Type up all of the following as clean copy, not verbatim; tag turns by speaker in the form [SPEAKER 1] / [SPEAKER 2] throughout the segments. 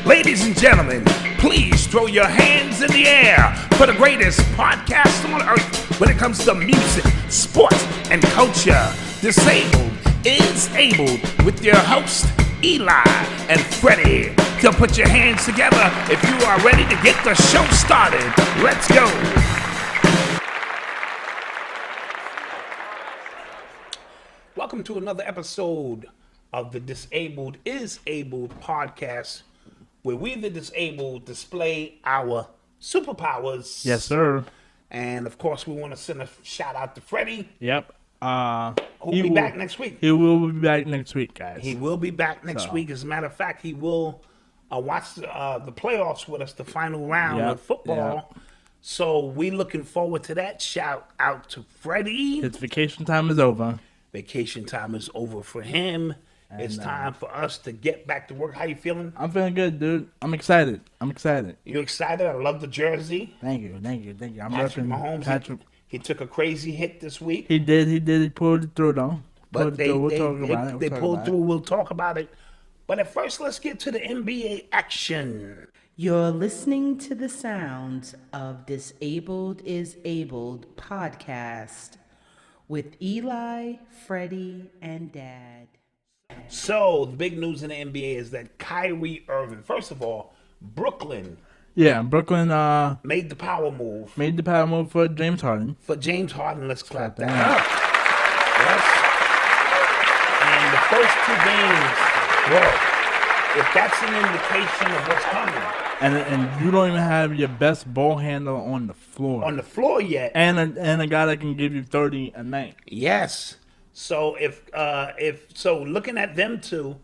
[SPEAKER 1] Ladies and gentlemen, please throw your hands in the air for the greatest podcast on earth when it comes to music, sports, and culture. Disabled is Abled with your host, Eli and Fredy. So put your hands together if you are ready to get the show started. Let's go. Welcome to another episode of the Disabled is Abled podcast, where we, the disabled, display our superpowers.
[SPEAKER 2] Yes, sir.
[SPEAKER 1] And of course, we want to send a shout out to Fredy.
[SPEAKER 2] Yep.
[SPEAKER 1] Who'll be back next week.
[SPEAKER 2] He will be back next week, guys.
[SPEAKER 1] He will be back next week. As a matter of fact, he will watch the playoffs with us, the final round of football. Yep. So we looking forward to that. Shout out to Fredy.
[SPEAKER 2] His vacation time is over.
[SPEAKER 1] Vacation time is over for him. And it's time for us to get back to work. How you feeling?
[SPEAKER 2] I'm feeling good, dude. I'm excited.
[SPEAKER 1] You excited? I love the jersey.
[SPEAKER 2] Thank you. I'm
[SPEAKER 1] Patrick Mahomes. He took a crazy hit this week.
[SPEAKER 2] He did. He pulled it through, though.
[SPEAKER 1] But they pulled through. We'll talk about it. But at first, let's get to the NBA action.
[SPEAKER 3] You're listening to the sounds of Disabled is Abled podcast with Eli, Fredy, and Dad.
[SPEAKER 1] So, the big news in the NBA is that Kyrie Irving, first of all, Brooklyn.
[SPEAKER 2] Yeah, Brooklyn
[SPEAKER 1] made the power move.
[SPEAKER 2] For James Harden.
[SPEAKER 1] Let's clap that up. Yes. And the first 2 games, if that's an indication of what's coming.
[SPEAKER 2] And you don't even have your best ball handler on the floor.
[SPEAKER 1] Yet.
[SPEAKER 2] And a guy that can give you 30 a night.
[SPEAKER 1] Yes. So if looking at them two,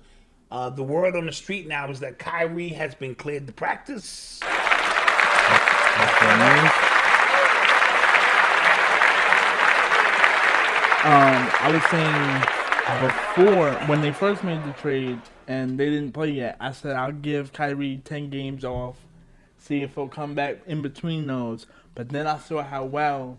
[SPEAKER 1] the word on the street now is that Kyrie has been cleared to practice.
[SPEAKER 2] I was saying before, when they first made the trade and they didn't play yet, I said I'll give Kyrie 10 games off, see if he'll come back in between those. But then I saw how well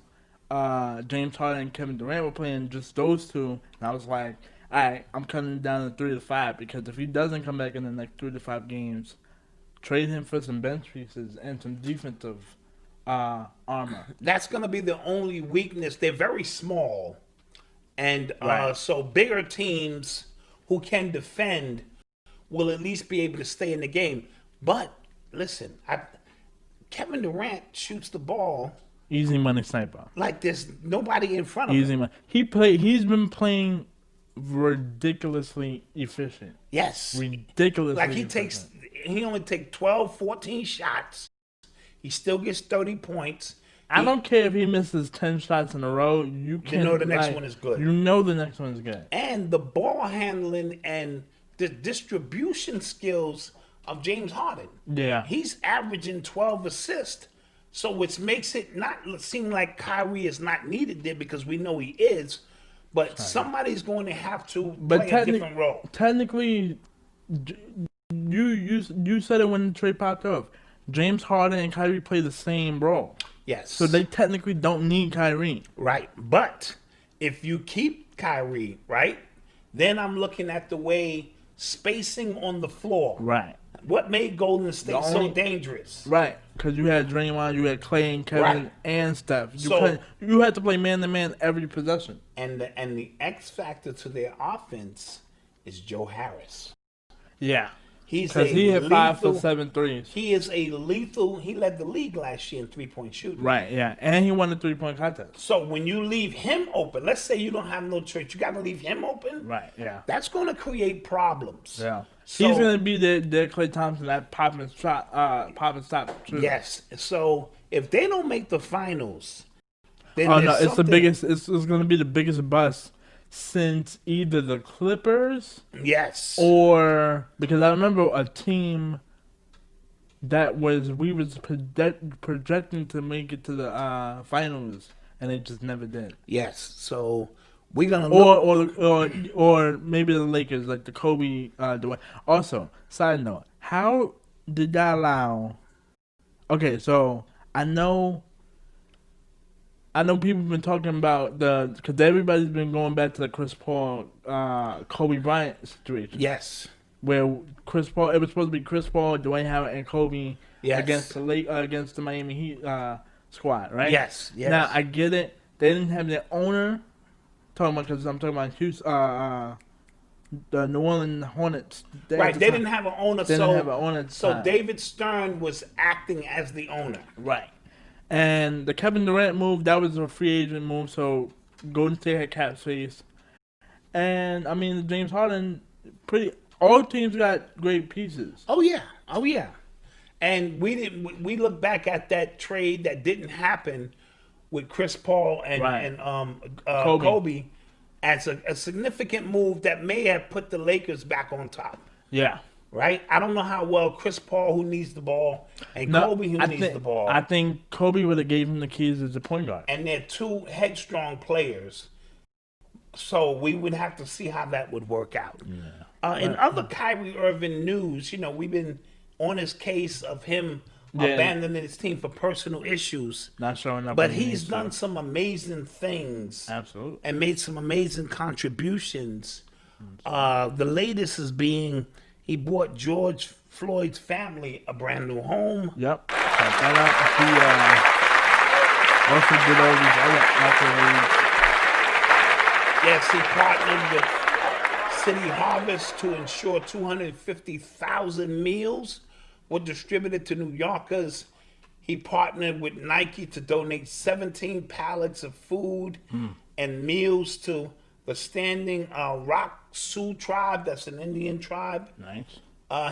[SPEAKER 2] James Harden and Kevin Durant were playing, just those two, and I was like, all right, I'm cutting it down to 3 to 5, because if he doesn't come back in the next 3 to 5 games, trade him for some bench pieces and some defensive armor.
[SPEAKER 1] That's going to be the only weakness. They're very small, and so bigger teams who can defend will at least be able to stay in the game. But listen, Kevin Durant shoots the ball.
[SPEAKER 2] Easy money sniper.
[SPEAKER 1] Like there's nobody in front of him.
[SPEAKER 2] Easy money. He's been playing ridiculously efficient.
[SPEAKER 1] Yes.
[SPEAKER 2] Ridiculously
[SPEAKER 1] like
[SPEAKER 2] efficient.
[SPEAKER 1] He only takes 12, 14 shots. He still gets 30 points.
[SPEAKER 2] I don't care if he misses 10 shots in a row. You
[SPEAKER 1] know the next one is good.
[SPEAKER 2] You know the next one is good.
[SPEAKER 1] And the ball handling and the distribution skills of James Harden.
[SPEAKER 2] Yeah.
[SPEAKER 1] He's averaging 12 assists. So which makes it not seem like Kyrie is not needed there, because we know he is. But somebody's going to have to play a different role.
[SPEAKER 2] Technically, you said it when the trade popped off. James Harden and Kyrie play the same role.
[SPEAKER 1] Yes.
[SPEAKER 2] So they technically don't need Kyrie.
[SPEAKER 1] Right. But if you keep Kyrie, right, then I'm looking at the way spacing on the floor.
[SPEAKER 2] Right.
[SPEAKER 1] What made Golden State so dangerous?
[SPEAKER 2] Right, because you had Draymond, you had Clay and Kevin and Steph. You had to play man-to-man every possession.
[SPEAKER 1] And the X factor to their offense is Joe Harris.
[SPEAKER 2] Yeah.
[SPEAKER 1] Because
[SPEAKER 2] he hit 5 for 7 threes.
[SPEAKER 1] He is a lethal. He led the league last year in 3-point shooting.
[SPEAKER 2] Right, yeah. And he won the 3-point contest.
[SPEAKER 1] So when you leave him open, let's say you don't have no choice, you got to leave him open.
[SPEAKER 2] Right, yeah.
[SPEAKER 1] That's going to create problems.
[SPEAKER 2] Yeah. So, he's going to be their Klay Thompson, that pop and stop. True.
[SPEAKER 1] Yes. So if they don't make the finals, then
[SPEAKER 2] it's the biggest. It's going to be the biggest bust since either the Clippers, or because I remember a team that we was projecting to make it to the finals, and they just never did.
[SPEAKER 1] Yes, so we're gonna look,
[SPEAKER 2] or maybe the Lakers, like the Kobe Dwight. Also, side note, how did that allow? Okay, so I know people have been talking about because everybody's been going back to the Chris Paul, Kobe Bryant situation.
[SPEAKER 1] Yes.
[SPEAKER 2] where Chris Paul. It was supposed to be Chris Paul, Dwayne Howard, and Kobe against the Miami Heat squad, right?
[SPEAKER 1] Yes.
[SPEAKER 2] Now I get it. They didn't have their owner. I'm talking about Houston, the New Orleans Hornets.
[SPEAKER 1] They didn't have an owner. So David Stern was acting as the owner.
[SPEAKER 2] Right. And the Kevin Durant move, that was a free agent move, so Golden State had cap space. And, I mean, James Harden, all teams got great pieces.
[SPEAKER 1] Oh, yeah. And we look back at that trade that didn't happen with Chris Paul and Kobe as a significant move that may have put the Lakers back on top.
[SPEAKER 2] Yeah.
[SPEAKER 1] Right? I don't know how well Chris Paul, who needs the ball, and Kobe, who needs the ball.
[SPEAKER 2] I think Kobe would have gave him the keys as a point guard.
[SPEAKER 1] And they're two headstrong players. So we would have to see how that would work out. Yeah. In other Kyrie Irving news, we've been on his case of him abandoning his team for personal issues.
[SPEAKER 2] Not showing up.
[SPEAKER 1] But he's done some amazing things.
[SPEAKER 2] Absolutely.
[SPEAKER 1] And made some amazing contributions. The latest is being he bought George Floyd's family a brand new home.
[SPEAKER 2] Yep. Check that
[SPEAKER 1] out. He also did all these other accolades. Yes, he partnered with City Harvest to ensure 250,000 meals were distributed to New Yorkers. He partnered with Nike to donate 17 pallets of food and meals to the Standing Rock Sioux tribe. That's an Indian tribe.
[SPEAKER 2] Nice.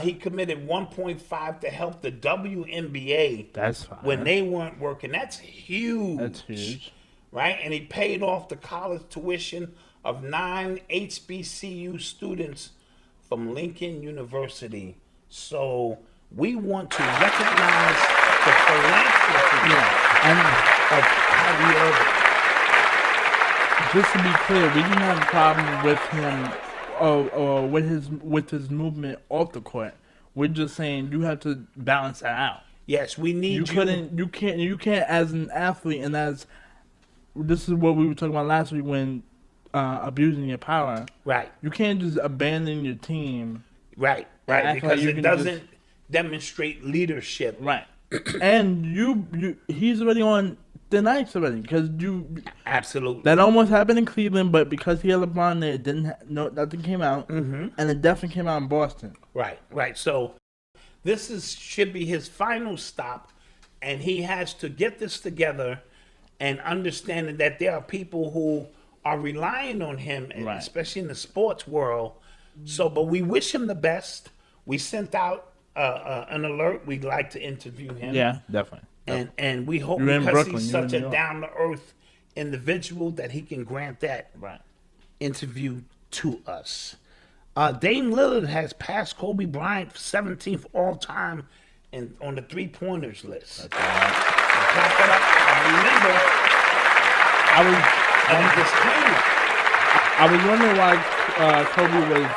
[SPEAKER 1] He committed 1.5 to help the WNBA.
[SPEAKER 2] That's fine.
[SPEAKER 1] When they weren't working. That's huge. Right? And he paid off the college tuition of 9 HBCU students from Lincoln University. So we want to recognize the philanthropy of Kyrie Irving.
[SPEAKER 2] Just to be clear, we didn't have a problem with him or with his movement off the court. We're just saying you have to balance that out.
[SPEAKER 1] Yes, we need
[SPEAKER 2] you can't as an athlete, and as this is what we were talking about last week when abusing your power.
[SPEAKER 1] Right.
[SPEAKER 2] You can't just abandon your team.
[SPEAKER 1] Right. Because it doesn't demonstrate leadership.
[SPEAKER 2] Right. And he's already on the Knights already because
[SPEAKER 1] absolutely
[SPEAKER 2] that almost happened in Cleveland, but because he had LeBron there, it nothing came out, and it definitely came out in Boston.
[SPEAKER 1] Right. So this should be his final stop, and he has to get this together and understanding that there are people who are relying on him, especially in the sports world. So, but we wish him the best. We sent out an alert. We'd like to interview him.
[SPEAKER 2] Yeah, definitely.
[SPEAKER 1] And we hope because he's such a down-to-earth individual that he can grant that interview to us. Dame Lillard has passed Kobe Bryant for 17th all-time on the three-pointers list. That's right. Clap it up.
[SPEAKER 2] I was wondering why Kobe was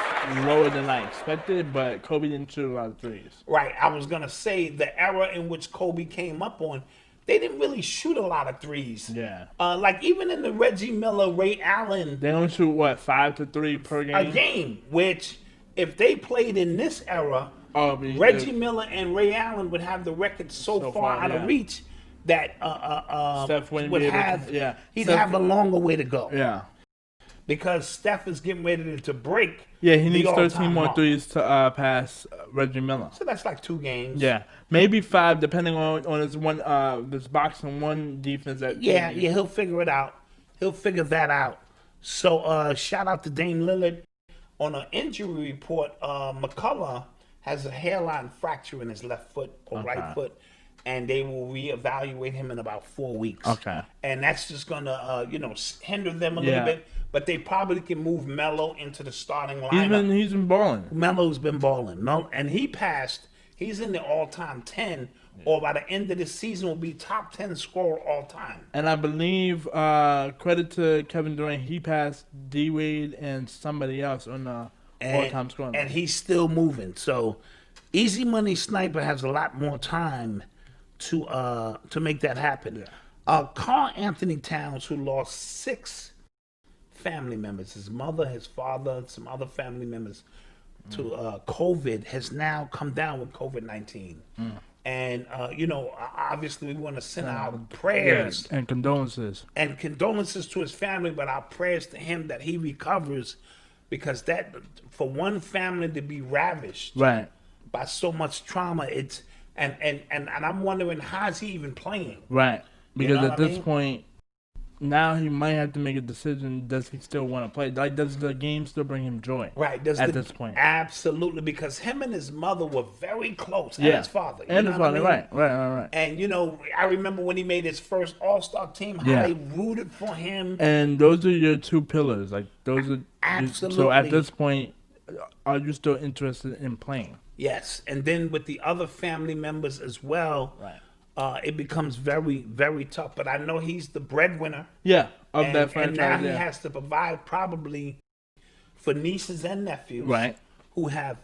[SPEAKER 2] lower than I expected, but Kobe didn't shoot a lot of threes.
[SPEAKER 1] Right. I was going to say the era in which Kobe came up on, they didn't really shoot a lot of threes.
[SPEAKER 2] Yeah.
[SPEAKER 1] Like even in the Reggie Miller, Ray Allen.
[SPEAKER 2] They only shoot, 5 to 3 per game?
[SPEAKER 1] A game, which if they played in this era, Reggie Miller and Ray Allen would have the record so far out of reach that
[SPEAKER 2] Steph
[SPEAKER 1] would have, he'd have a longer way to go.
[SPEAKER 2] Yeah.
[SPEAKER 1] Because Steph is getting ready to break.
[SPEAKER 2] Yeah, he needs 13 more threes to pass Reggie Miller.
[SPEAKER 1] So that's like 2 games.
[SPEAKER 2] Yeah, maybe 5, depending on his this boxing one defense.
[SPEAKER 1] He'll figure it out. He'll figure that out. So shout out to Dame Lillard. On an injury report, McCullough has a hairline fracture in his left foot or right foot, and they will reevaluate him in about 4 weeks.
[SPEAKER 2] Okay.
[SPEAKER 1] And that's just gonna hinder them a little bit. But they probably can move Melo into the starting lineup.
[SPEAKER 2] He's been balling.
[SPEAKER 1] Melo's been balling. And he passed. He's in the all-time 10, or by the end of the season will be top 10 scorer all time.
[SPEAKER 2] And I believe, credit to Kevin Durant, he passed D-Wade and somebody else on the all-time scoring.
[SPEAKER 1] And he's still moving. So Easy Money Sniper has a lot more time to make that happen. Yeah. Karl-Anthony Towns, who lost 6 family members, his mother, his father, some other family members, COVID has now come down with COVID-19. And, obviously we want to send our prayers
[SPEAKER 2] and condolences.
[SPEAKER 1] And condolences to his family, but our prayers to him that he recovers, because that, for one family to be ravished by so much trauma, it's, and I'm wondering, how's he even playing?
[SPEAKER 2] Right. Because
[SPEAKER 1] know
[SPEAKER 2] at this point, now he might have to make a decision. Does he still want to play? Like, does the game still bring him joy?
[SPEAKER 1] Right.
[SPEAKER 2] This point.
[SPEAKER 1] Absolutely. Because him and his mother were very close. And his father.
[SPEAKER 2] And his father, right.
[SPEAKER 1] And, I remember when he made his first All-Star team, how they rooted for him.
[SPEAKER 2] And those are your two pillars. Like, those are...
[SPEAKER 1] Absolutely.
[SPEAKER 2] So at this point, are you still interested in playing?
[SPEAKER 1] Yes. And then with the other family members as well.
[SPEAKER 2] Right.
[SPEAKER 1] It becomes very, very tough. But I know he's the breadwinner.
[SPEAKER 2] Yeah, of that franchise.
[SPEAKER 1] And now he has to provide probably for nieces and nephews.
[SPEAKER 2] Right.
[SPEAKER 1] Who have,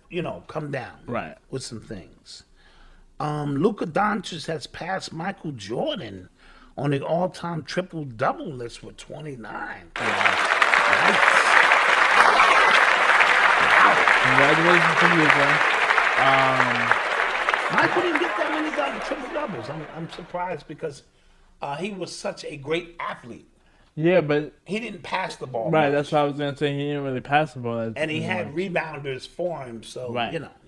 [SPEAKER 1] come down.
[SPEAKER 2] Right.
[SPEAKER 1] With some things. Luka Doncic has passed Michael Jordan on the all-time triple-double list with 29. Nice.
[SPEAKER 2] Congratulations to you, man.
[SPEAKER 1] Michael didn't get that many triple doubles. I'm surprised because he was such a great athlete.
[SPEAKER 2] Yeah, but
[SPEAKER 1] he didn't pass the ball.
[SPEAKER 2] Right, that's what I was gonna say. He didn't really pass the ball,
[SPEAKER 1] and he had rebounders for him. So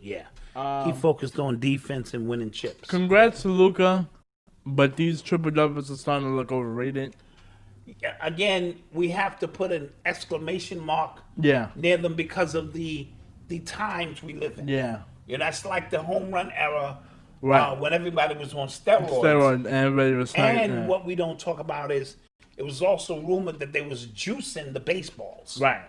[SPEAKER 1] he focused on defense and winning chips.
[SPEAKER 2] Congrats to Luka, but these triple doubles are starting to look overrated.
[SPEAKER 1] Again, we have to put an exclamation mark near them because of the times we live in.
[SPEAKER 2] Yeah.
[SPEAKER 1] That's like the home run era,
[SPEAKER 2] right?
[SPEAKER 1] When everybody was on steroids.
[SPEAKER 2] And everybody was
[SPEAKER 1] and what we don't talk about is it was also rumored that they was juicing the baseballs.
[SPEAKER 2] Right.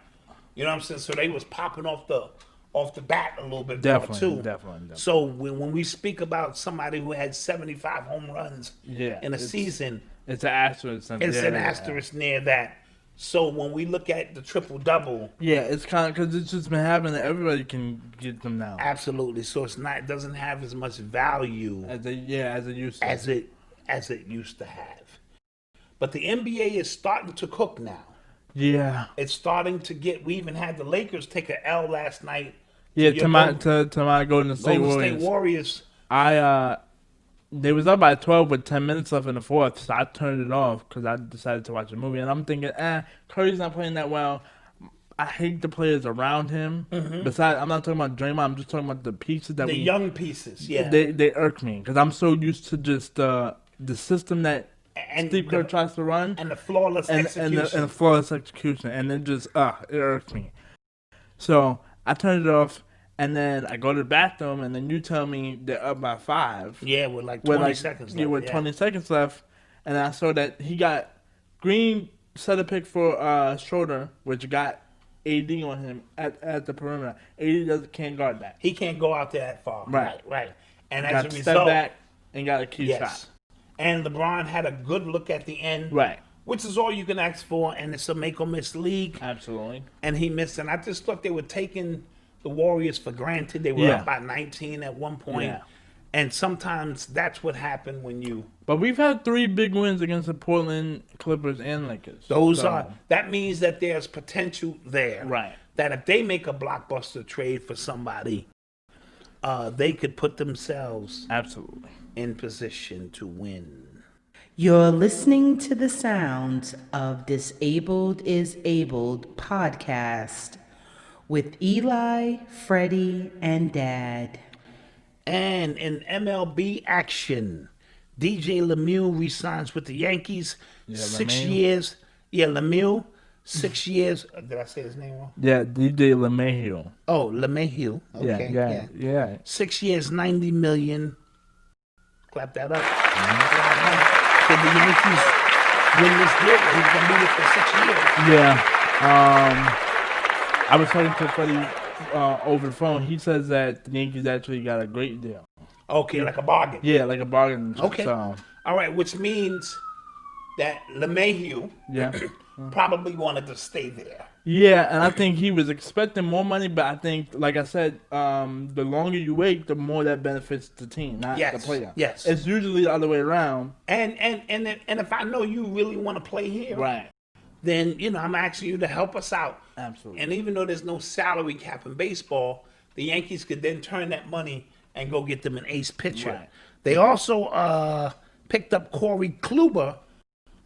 [SPEAKER 1] You know what I'm saying? So they was popping off the bat a little bit
[SPEAKER 2] definitely,
[SPEAKER 1] more too.
[SPEAKER 2] Definitely.
[SPEAKER 1] So when we speak about somebody who had 75 home runs in a season,
[SPEAKER 2] it's an asterisk.
[SPEAKER 1] It's an asterisk near that. So when we look at the triple-double...
[SPEAKER 2] it's kind of... Because it's just been happening that everybody can get them now.
[SPEAKER 1] Absolutely. So it doesn't have as much value...
[SPEAKER 2] As it used to.
[SPEAKER 1] As it used to have. But the NBA is starting to cook now.
[SPEAKER 2] Yeah.
[SPEAKER 1] It's starting to get... We even had the Lakers take an L last night.
[SPEAKER 2] To my Golden State
[SPEAKER 1] Warriors.
[SPEAKER 2] They was up by 12 with 10 minutes left in the fourth, so I turned it off because I decided to watch a movie. And I'm thinking, Curry's not playing that well. I hate the players around him. Mm-hmm. Besides, I'm not talking about Draymond. I'm just talking about the pieces that
[SPEAKER 1] young pieces. Yeah,
[SPEAKER 2] they irk me because I'm so used to just the system that Steve Kerr tries to run
[SPEAKER 1] and the flawless execution
[SPEAKER 2] and the flawless execution, and it just it irks me. So I turned it off. And then I go to the bathroom, and then you tell me they're up by 5.
[SPEAKER 1] Yeah, with like 20 seconds left.
[SPEAKER 2] Yeah, with 20 seconds left. And I saw that he got Green set a pick for Schroeder, which got AD on him at the perimeter. AD can't guard that.
[SPEAKER 1] He can't go out there that far. Right. And as a result,
[SPEAKER 2] step back and got a key shot.
[SPEAKER 1] And LeBron had a good look at the end.
[SPEAKER 2] Right.
[SPEAKER 1] Which is all you can ask for, and it's a make or miss league.
[SPEAKER 2] Absolutely.
[SPEAKER 1] And he missed, and I just thought they were taking the Warriors for granted. They were up by 19 at one point. Yeah. And sometimes that's what happened when you...
[SPEAKER 2] But we've had 3 big wins against the Portland Clippers and Lakers.
[SPEAKER 1] That means that there's potential there.
[SPEAKER 2] Right.
[SPEAKER 1] That if they make a blockbuster trade for somebody, they could put themselves...
[SPEAKER 2] Absolutely.
[SPEAKER 1] ...in position to win.
[SPEAKER 3] You're listening to the sounds of Disabled is Abled podcast with Eli, Fredy, and Dad.
[SPEAKER 1] And in MLB Action, DJ Lemieux re-signs with the Yankees. 6 years. Yeah, Lemieux. 6 years. Did I say his name wrong?
[SPEAKER 2] Yeah, DJ Lemahieu.
[SPEAKER 1] Oh, Lemahieu. Okay.
[SPEAKER 2] Yeah.
[SPEAKER 1] 6 years, $90 million. Clap that up. Did the Yankees win this deal? He's going to be there for 6 years.
[SPEAKER 2] Yeah. I was talking to Fredy over the phone. He says that the Yankees actually got a great deal.
[SPEAKER 1] Okay, like a bargain.
[SPEAKER 2] Yeah, like a bargain.
[SPEAKER 1] Okay.
[SPEAKER 2] So.
[SPEAKER 1] All right, which means that Lemahieu probably wanted to stay there.
[SPEAKER 2] Yeah, and I think he was expecting more money, but I think, like I said, the longer you wait, the more that benefits the team, not the player.
[SPEAKER 1] Yes.
[SPEAKER 2] It's usually the other way around.
[SPEAKER 1] And if I know you really want to play here,
[SPEAKER 2] right,
[SPEAKER 1] then I'm asking you to help us out.
[SPEAKER 2] Absolutely.
[SPEAKER 1] And even though there's no salary cap in baseball, the Yankees could then turn that money and go get them an ace pitcher.
[SPEAKER 2] Right.
[SPEAKER 1] They also picked up Corey Kluber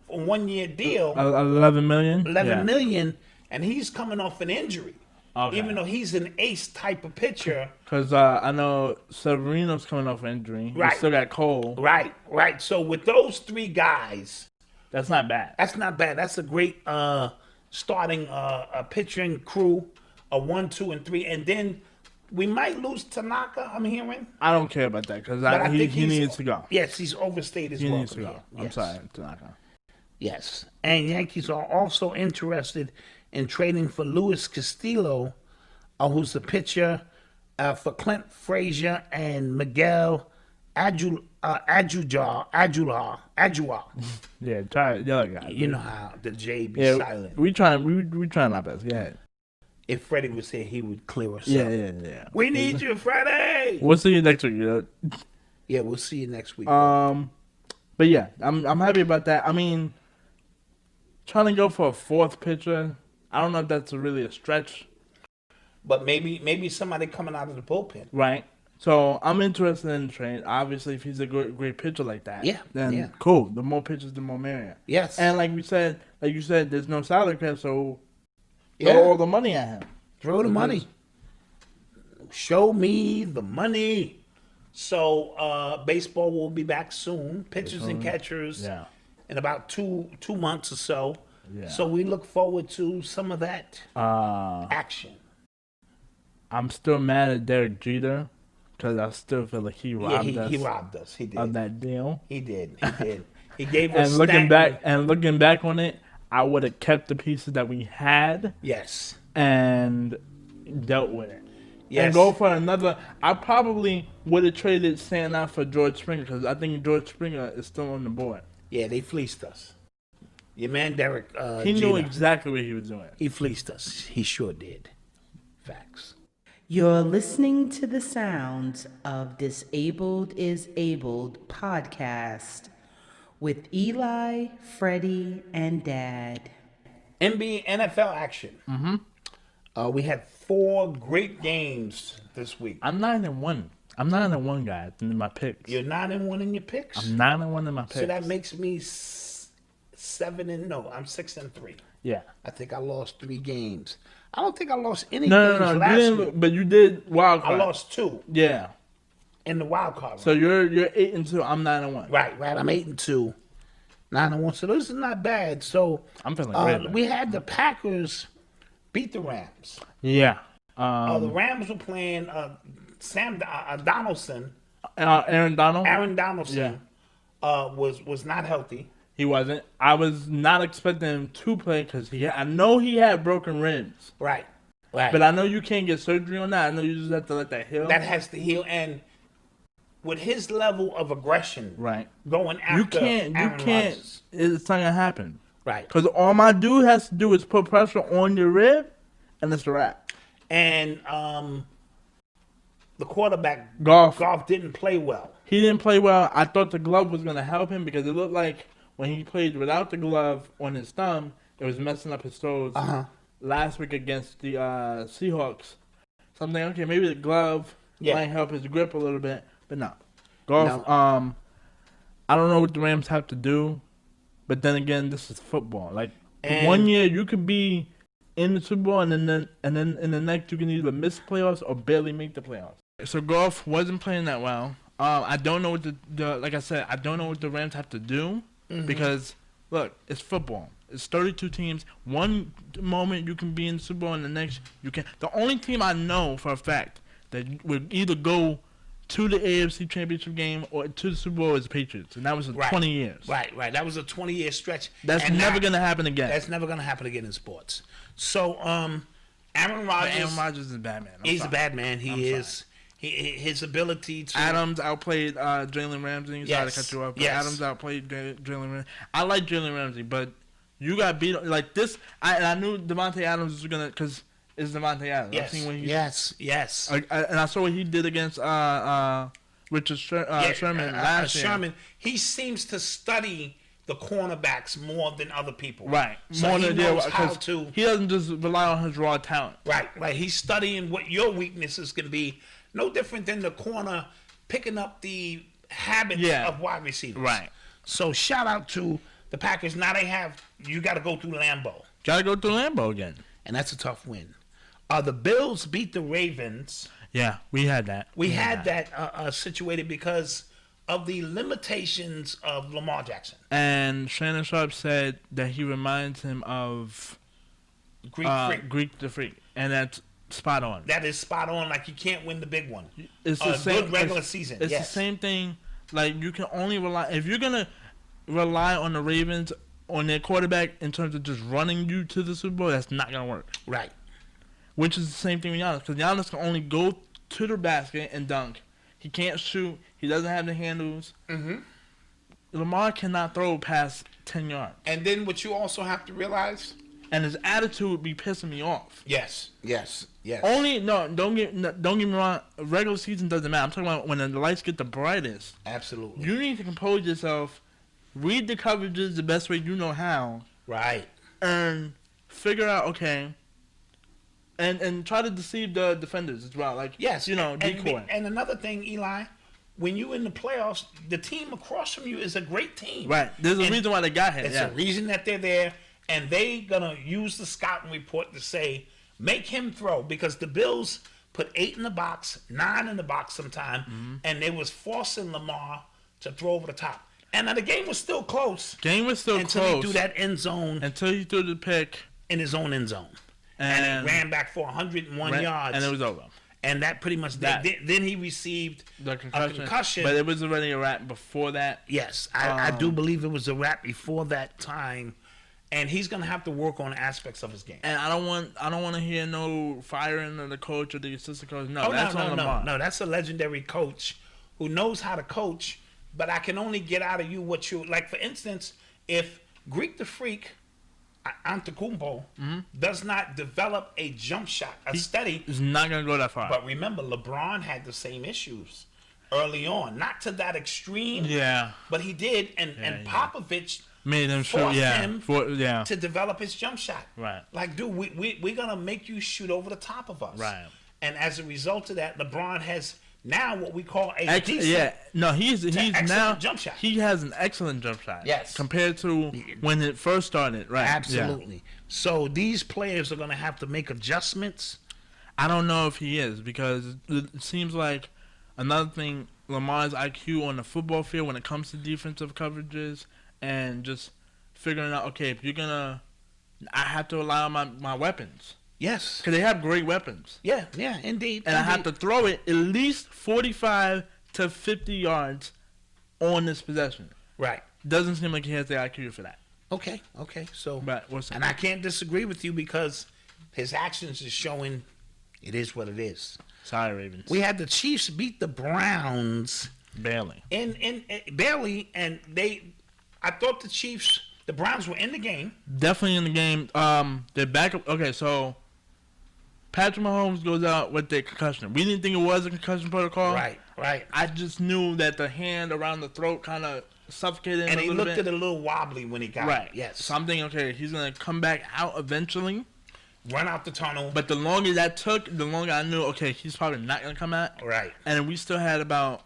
[SPEAKER 1] for a 1-year deal,
[SPEAKER 2] $11 million.
[SPEAKER 1] $11 million, and he's coming off an injury.
[SPEAKER 2] Okay.
[SPEAKER 1] Even though he's an ace type of pitcher.
[SPEAKER 2] Because I know Severino's coming off injury.
[SPEAKER 1] Right.
[SPEAKER 2] We still got Cole.
[SPEAKER 1] Right. So with those 3 guys,
[SPEAKER 2] That's not bad.
[SPEAKER 1] that's not bad. That's a great starting pitching crew, a 1, 2, and 3, and then we might lose Tanaka. I'm hearing.
[SPEAKER 2] I don't care about that because
[SPEAKER 1] But I think
[SPEAKER 2] he needs to go.
[SPEAKER 1] Yes, he's overstayed his
[SPEAKER 2] He
[SPEAKER 1] welcome
[SPEAKER 2] needs to go.
[SPEAKER 1] here.
[SPEAKER 2] I'm
[SPEAKER 1] Yes.
[SPEAKER 2] sorry, Tanaka.
[SPEAKER 1] Yes, and Yankees are also interested in trading for Luis Castillo, who's the pitcher for Clint, Fraizer, and Miguel Andujar.
[SPEAKER 2] Yeah, try the other guy.
[SPEAKER 1] You know how the J be silent.
[SPEAKER 2] We trying our best. Yeah.
[SPEAKER 1] If Freddie was here, he would clear us
[SPEAKER 2] Yeah,
[SPEAKER 1] up.
[SPEAKER 2] yeah.
[SPEAKER 1] We need you, Freddie.
[SPEAKER 2] We'll see you next week.
[SPEAKER 1] Yeah, we'll see you next week.
[SPEAKER 2] But yeah, I'm happy about that. I mean, trying to go for a 4th pitcher, I don't know if that's really a stretch.
[SPEAKER 1] But maybe somebody coming out of the bullpen.
[SPEAKER 2] Right. So I'm interested in the trade. Obviously, if he's a great pitcher like that, then cool. The more pitchers, the more merrier.
[SPEAKER 1] Yes.
[SPEAKER 2] And like you said, there's no salary cap, so
[SPEAKER 1] Yeah.
[SPEAKER 2] throw all the money at him.
[SPEAKER 1] Throw the money. Show me the money. So baseball will be back soon. Pitchers and catchers in about two months or so.
[SPEAKER 2] Yeah.
[SPEAKER 1] So we look forward to some of that action.
[SPEAKER 2] I'm still mad at Derek Jeter because I still feel like he robbed us.
[SPEAKER 1] He robbed us. He did.
[SPEAKER 2] Of that deal.
[SPEAKER 1] He did. He gave us.
[SPEAKER 2] And looking back on it, I would have kept the pieces that we had.
[SPEAKER 1] Yes.
[SPEAKER 2] And dealt with it.
[SPEAKER 1] Yes.
[SPEAKER 2] And go for another. I probably would have traded Santa for George Springer because I think George Springer is still on the board.
[SPEAKER 1] Yeah, they fleeced us. Your man Derek.
[SPEAKER 2] He
[SPEAKER 1] Jeter,
[SPEAKER 2] knew exactly what he was doing.
[SPEAKER 1] He fleeced us. He sure did. Facts.
[SPEAKER 3] You're listening to the sounds of Disabled is Abled podcast with Eli, Fredy, and Dad.
[SPEAKER 1] NBA NFL action. Mm-hmm. We had 4 great games this week.
[SPEAKER 2] I'm 9-1. I'm 9-1, guys, in my picks.
[SPEAKER 1] You're 9-1 in your picks.
[SPEAKER 2] I'm 9-1 in my picks.
[SPEAKER 1] So that makes me 7-0. I'm 6-3.
[SPEAKER 2] Yeah.
[SPEAKER 1] I think I lost 3 games. I don't think I lost any
[SPEAKER 2] No.
[SPEAKER 1] games
[SPEAKER 2] You
[SPEAKER 1] last
[SPEAKER 2] didn't,
[SPEAKER 1] week.
[SPEAKER 2] but you did wild card.
[SPEAKER 1] I lost 2
[SPEAKER 2] Yeah.
[SPEAKER 1] in the wild card.
[SPEAKER 2] So you're 8-2. I'm 9-1.
[SPEAKER 1] Right. I'm 8-2, 9-1. So this is not bad. So
[SPEAKER 2] I'm feeling great.
[SPEAKER 1] we had the Packers beat the Rams.
[SPEAKER 2] Yeah.
[SPEAKER 1] The Rams were playing Sam Donaldson.
[SPEAKER 2] Aaron Donald.
[SPEAKER 1] Aaron Donaldson was not healthy.
[SPEAKER 2] He wasn't. I was not expecting him to play because I know he had broken ribs.
[SPEAKER 1] Right.
[SPEAKER 2] But I know you can't get surgery on that. I know you just have to let that heal.
[SPEAKER 1] That has to heal, and with his level of aggression,
[SPEAKER 2] right,
[SPEAKER 1] going after
[SPEAKER 2] you can't.
[SPEAKER 1] Rodgers.
[SPEAKER 2] It's not gonna happen.
[SPEAKER 1] Right.
[SPEAKER 2] Because all my dude has to do is put pressure on your rib, and it's a wrap.
[SPEAKER 1] And the quarterback
[SPEAKER 2] Goff
[SPEAKER 1] didn't play well.
[SPEAKER 2] He didn't play well. I thought the glove was gonna help him because it looked like when he played without the glove on his thumb, it was messing up his toes. Last week against the Seahawks, so I'm thinking, okay, maybe the glove might help his grip a little bit, but no. Goff.
[SPEAKER 1] No.
[SPEAKER 2] I don't know what the Rams have to do, but then again, this is football. Like 1 year you could be in the Super Bowl, and then in the next you can either miss playoffs or barely make the playoffs. So Goff wasn't playing that well. I don't know what like I said, I don't know what the Rams have to do because look, it's football. It's 32 teams. One moment you can be in the Super Bowl, and the next you can. The only team I know for a fact that would either go to the AFC Championship game or to the Super Bowl is the Patriots, and that was 20 years.
[SPEAKER 1] Right. That was a 20-year stretch.
[SPEAKER 2] That's never going to happen again.
[SPEAKER 1] That's never going to happen again in sports. So, Aaron Rodgers
[SPEAKER 2] is a bad man.
[SPEAKER 1] He's a bad man. He is. His ability to...
[SPEAKER 2] Adams outplayed Jalen Ramsey. Sorry to cut you off. But Adams outplayed Jalen Ramsey. I like Jalen Ramsey, but you got beat like this. I knew Devontae Adams was going to... Because it's Devontae Adams.
[SPEAKER 1] Yes.
[SPEAKER 2] I've seen when
[SPEAKER 1] Yes.
[SPEAKER 2] And I saw what he did against Richard Sherman last year.
[SPEAKER 1] Sherman, he seems to study the cornerbacks more than other people.
[SPEAKER 2] Right.
[SPEAKER 1] So
[SPEAKER 2] More
[SPEAKER 1] he
[SPEAKER 2] than
[SPEAKER 1] knows how to.
[SPEAKER 2] He doesn't just rely on his raw talent.
[SPEAKER 1] Right. He's studying what your weaknesses can be. No different than the corner picking up the habits of wide receivers.
[SPEAKER 2] Right.
[SPEAKER 1] So shout out to the Packers. Now you got to go through Lambeau.
[SPEAKER 2] Got to go through Lambeau again.
[SPEAKER 1] And that's a tough win. The Bills beat the Ravens.
[SPEAKER 2] Yeah, we had that.
[SPEAKER 1] We had that situated because of the limitations of Lamar Jackson.
[SPEAKER 2] And Shannon Sharp said that he reminds him of Greek the Freak. And that's spot on.
[SPEAKER 1] That is spot on. Like, you can't win the big one.
[SPEAKER 2] It's the same
[SPEAKER 1] good regular season.
[SPEAKER 2] It's the same thing. Like, you can only rely, if you're gonna rely on the Ravens on their quarterback in terms of just running you to the Super Bowl, that's not gonna work.
[SPEAKER 1] Right.
[SPEAKER 2] Which is the same thing with Giannis, because Giannis can only go to the basket and dunk. He can't shoot. He doesn't have the handles. Mm-hmm. Lamar cannot throw past 10 yards.
[SPEAKER 1] And then what you also have to realize,
[SPEAKER 2] and his attitude would be pissing me off.
[SPEAKER 1] Yes.
[SPEAKER 2] Don't get me wrong. Regular season doesn't matter. I'm talking about when the lights get the brightest.
[SPEAKER 1] Absolutely.
[SPEAKER 2] You need to compose yourself, read the coverages the best way you know how.
[SPEAKER 1] Right.
[SPEAKER 2] And figure out, okay, and try to deceive the defenders as well. Like,
[SPEAKER 1] yes,
[SPEAKER 2] decoy.
[SPEAKER 1] And another thing, Eli, when you in the playoffs, the team across from you is a great team.
[SPEAKER 2] Right. There's a reason why they got him.
[SPEAKER 1] It's a reason that they're there, and they gonna use the scouting report to say, make him throw, because the Bills put 8 in the box, 9 in the box sometime, and they was forcing Lamar to throw over the top. And the game was still close. Until he threw that end zone.
[SPEAKER 2] Until he threw the pick
[SPEAKER 1] in his own end zone. And he ran back for 101 yards.
[SPEAKER 2] And it was over.
[SPEAKER 1] And that pretty much then he received a concussion.
[SPEAKER 2] But it was already a wrap before that.
[SPEAKER 1] Yes, I do believe it was a wrap before that time. And he's gonna have to work on aspects of his game.
[SPEAKER 2] And I don't want to hear no firing of the coach or the assistant coach. No,
[SPEAKER 1] no. That's a legendary coach who knows how to coach. But I can only get out of you what you like. For instance, if Greek the Freak, Antetokounmpo, does not develop a jump shot, steady,
[SPEAKER 2] he's not gonna go that far.
[SPEAKER 1] But remember, LeBron had the same issues early on, not to that extreme.
[SPEAKER 2] Yeah,
[SPEAKER 1] but he did, and Popovich
[SPEAKER 2] made him
[SPEAKER 1] forced him to develop his jump shot.
[SPEAKER 2] Right.
[SPEAKER 1] Like, dude, we're gonna make you shoot over the top of us.
[SPEAKER 2] Right.
[SPEAKER 1] And as a result of that, LeBron has now what we call a decent.
[SPEAKER 2] He's now
[SPEAKER 1] jump shot.
[SPEAKER 2] He has an excellent jump shot.
[SPEAKER 1] Yes.
[SPEAKER 2] Compared to when it first started. Right.
[SPEAKER 1] Absolutely. Yeah. So these players are gonna have to make adjustments.
[SPEAKER 2] I don't know if he is, because it seems like another thing, Lamar's IQ on the football field when it comes to defensive coverages and just figuring out, okay, if you're gonna, I have to rely on my weapons.
[SPEAKER 1] Yes.
[SPEAKER 2] Because they have great weapons.
[SPEAKER 1] Yeah, indeed.
[SPEAKER 2] And I have to throw it at least 45 to 50 yards on this possession.
[SPEAKER 1] Right.
[SPEAKER 2] Doesn't seem like he has the IQ for that.
[SPEAKER 1] Okay. So,
[SPEAKER 2] but
[SPEAKER 1] and I can't disagree with you, because his actions is showing it is what it is.
[SPEAKER 2] Sorry, Ravens.
[SPEAKER 1] We had the Chiefs beat the Browns.
[SPEAKER 2] Barely.
[SPEAKER 1] Barely, and I thought the Browns were in the game.
[SPEAKER 2] Definitely in the game. They're back up. Okay, so Patrick Mahomes goes out with the concussion. We didn't think it was a concussion protocol.
[SPEAKER 1] Right.
[SPEAKER 2] I just knew that the hand around the throat kind of suffocated him
[SPEAKER 1] and he looked at it a little wobbly when he got it. Yes.
[SPEAKER 2] So I'm thinking, okay, he's going to come back out eventually.
[SPEAKER 1] Run out the tunnel.
[SPEAKER 2] But the longer that took, the longer I knew, okay, he's probably not going to come out.
[SPEAKER 1] Right.
[SPEAKER 2] And we still had about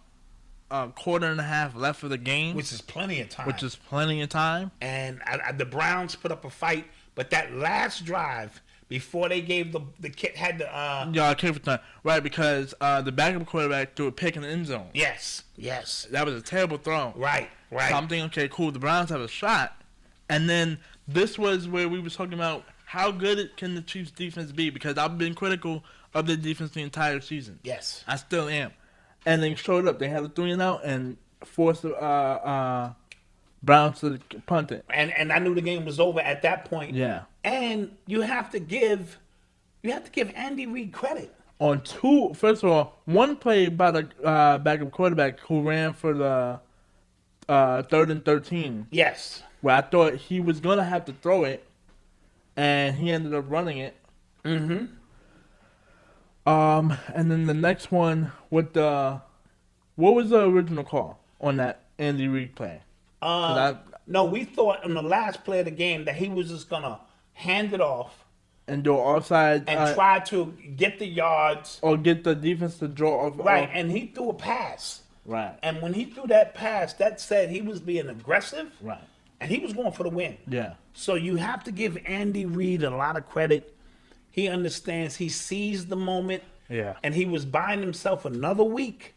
[SPEAKER 2] a quarter and a half left of the game.
[SPEAKER 1] Which is plenty of time. And the Browns put up a fight, but that last drive, before they gave the kid had the
[SPEAKER 2] kick for time, right? Because the backup quarterback threw a pick in the end zone.
[SPEAKER 1] Yes.
[SPEAKER 2] That was a terrible throw.
[SPEAKER 1] Right.
[SPEAKER 2] So I'm thinking, okay, cool. The Browns have a shot, and then this was where we were talking about how good can the Chiefs' defense be? Because I've been critical of the defense the entire season.
[SPEAKER 1] Yes,
[SPEAKER 2] I still am. And they showed up. They had a 3-and-out and forced the Browns to punt it.
[SPEAKER 1] And I knew the game was over at that point.
[SPEAKER 2] Yeah.
[SPEAKER 1] And you have to give Andy Reid credit.
[SPEAKER 2] On first of all, one play by the backup quarterback who ran for the 3rd and 13.
[SPEAKER 1] Yes.
[SPEAKER 2] Where I thought he was going to have to throw it, and he ended up running it.
[SPEAKER 1] Mm-hmm.
[SPEAKER 2] And then the next one with what was the original call on that Andy Reid play?
[SPEAKER 1] No, we thought in the last play of the game that he was just gonna hand it off
[SPEAKER 2] and do offside
[SPEAKER 1] and try to get the yards
[SPEAKER 2] or get the defense to draw off.
[SPEAKER 1] right. And he threw a pass.
[SPEAKER 2] Right.
[SPEAKER 1] And when he threw that pass, that said he was being aggressive.
[SPEAKER 2] Right.
[SPEAKER 1] And he was going for the win.
[SPEAKER 2] Yeah.
[SPEAKER 1] So you have to give Andy Reid a lot of credit. He understands. He sees the moment.
[SPEAKER 2] Yeah.
[SPEAKER 1] And he was buying himself another week.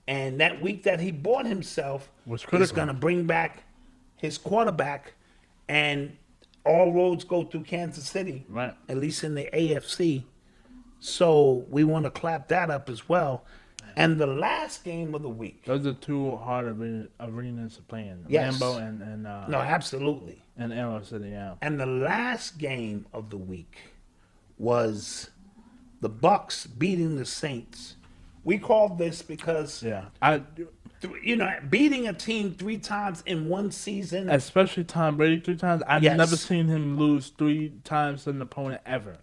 [SPEAKER 1] And that week that he bought himself
[SPEAKER 2] was critical.
[SPEAKER 1] He's going to bring back his quarterback. And all roads go through Kansas City.
[SPEAKER 2] Right.
[SPEAKER 1] At least in the AFC. So we want to clap that up as well. And the last game of the week.
[SPEAKER 2] Those are two hard arenas to play in.
[SPEAKER 1] Yes.
[SPEAKER 2] Lambeau and
[SPEAKER 1] no, absolutely.
[SPEAKER 2] And Arrow City, yeah.
[SPEAKER 1] And the last game of the week was the Bucks beating the Saints. We called this because beating a team 3 times in one season,
[SPEAKER 2] especially Tom Brady 3 times. I've never seen him lose 3 times to an opponent ever.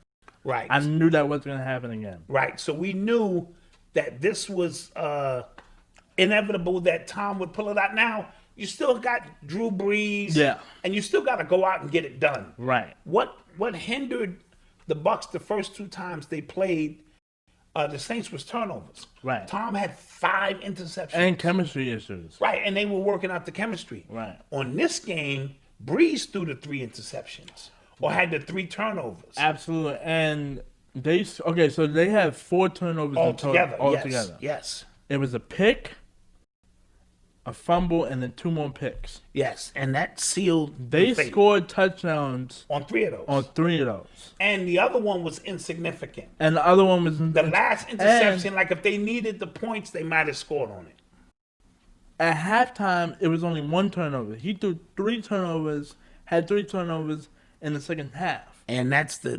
[SPEAKER 1] Right.
[SPEAKER 2] I knew that wasn't going to happen again.
[SPEAKER 1] Right. So we knew that this was inevitable that Tom would pull it out. Now, you still got Drew Brees.
[SPEAKER 2] Yeah.
[SPEAKER 1] And you still got to go out and get it done.
[SPEAKER 2] Right.
[SPEAKER 1] What hindered the Bucks the first 2 times they played the Saints was turnovers.
[SPEAKER 2] Right.
[SPEAKER 1] Tom had 5 interceptions.
[SPEAKER 2] And chemistry issues.
[SPEAKER 1] Right. And they were working out the chemistry.
[SPEAKER 2] Right.
[SPEAKER 1] On this game, Brees threw the 3 interceptions or had the 3 turnovers.
[SPEAKER 2] Absolutely. And so they had 4 turnovers
[SPEAKER 1] altogether.
[SPEAKER 2] Yes. It was a pick, a fumble, and then 2 more picks.
[SPEAKER 1] Yes, and that sealed.
[SPEAKER 2] They scored touchdowns
[SPEAKER 1] on 3 of those. And the other one was insignificant.
[SPEAKER 2] And the other one was
[SPEAKER 1] the last interception. Like if they needed the points, they might have scored on it.
[SPEAKER 2] At halftime, it was only 1 turnover. He threw 3 turnovers, had 3 turnovers in the second half.
[SPEAKER 1] And that's the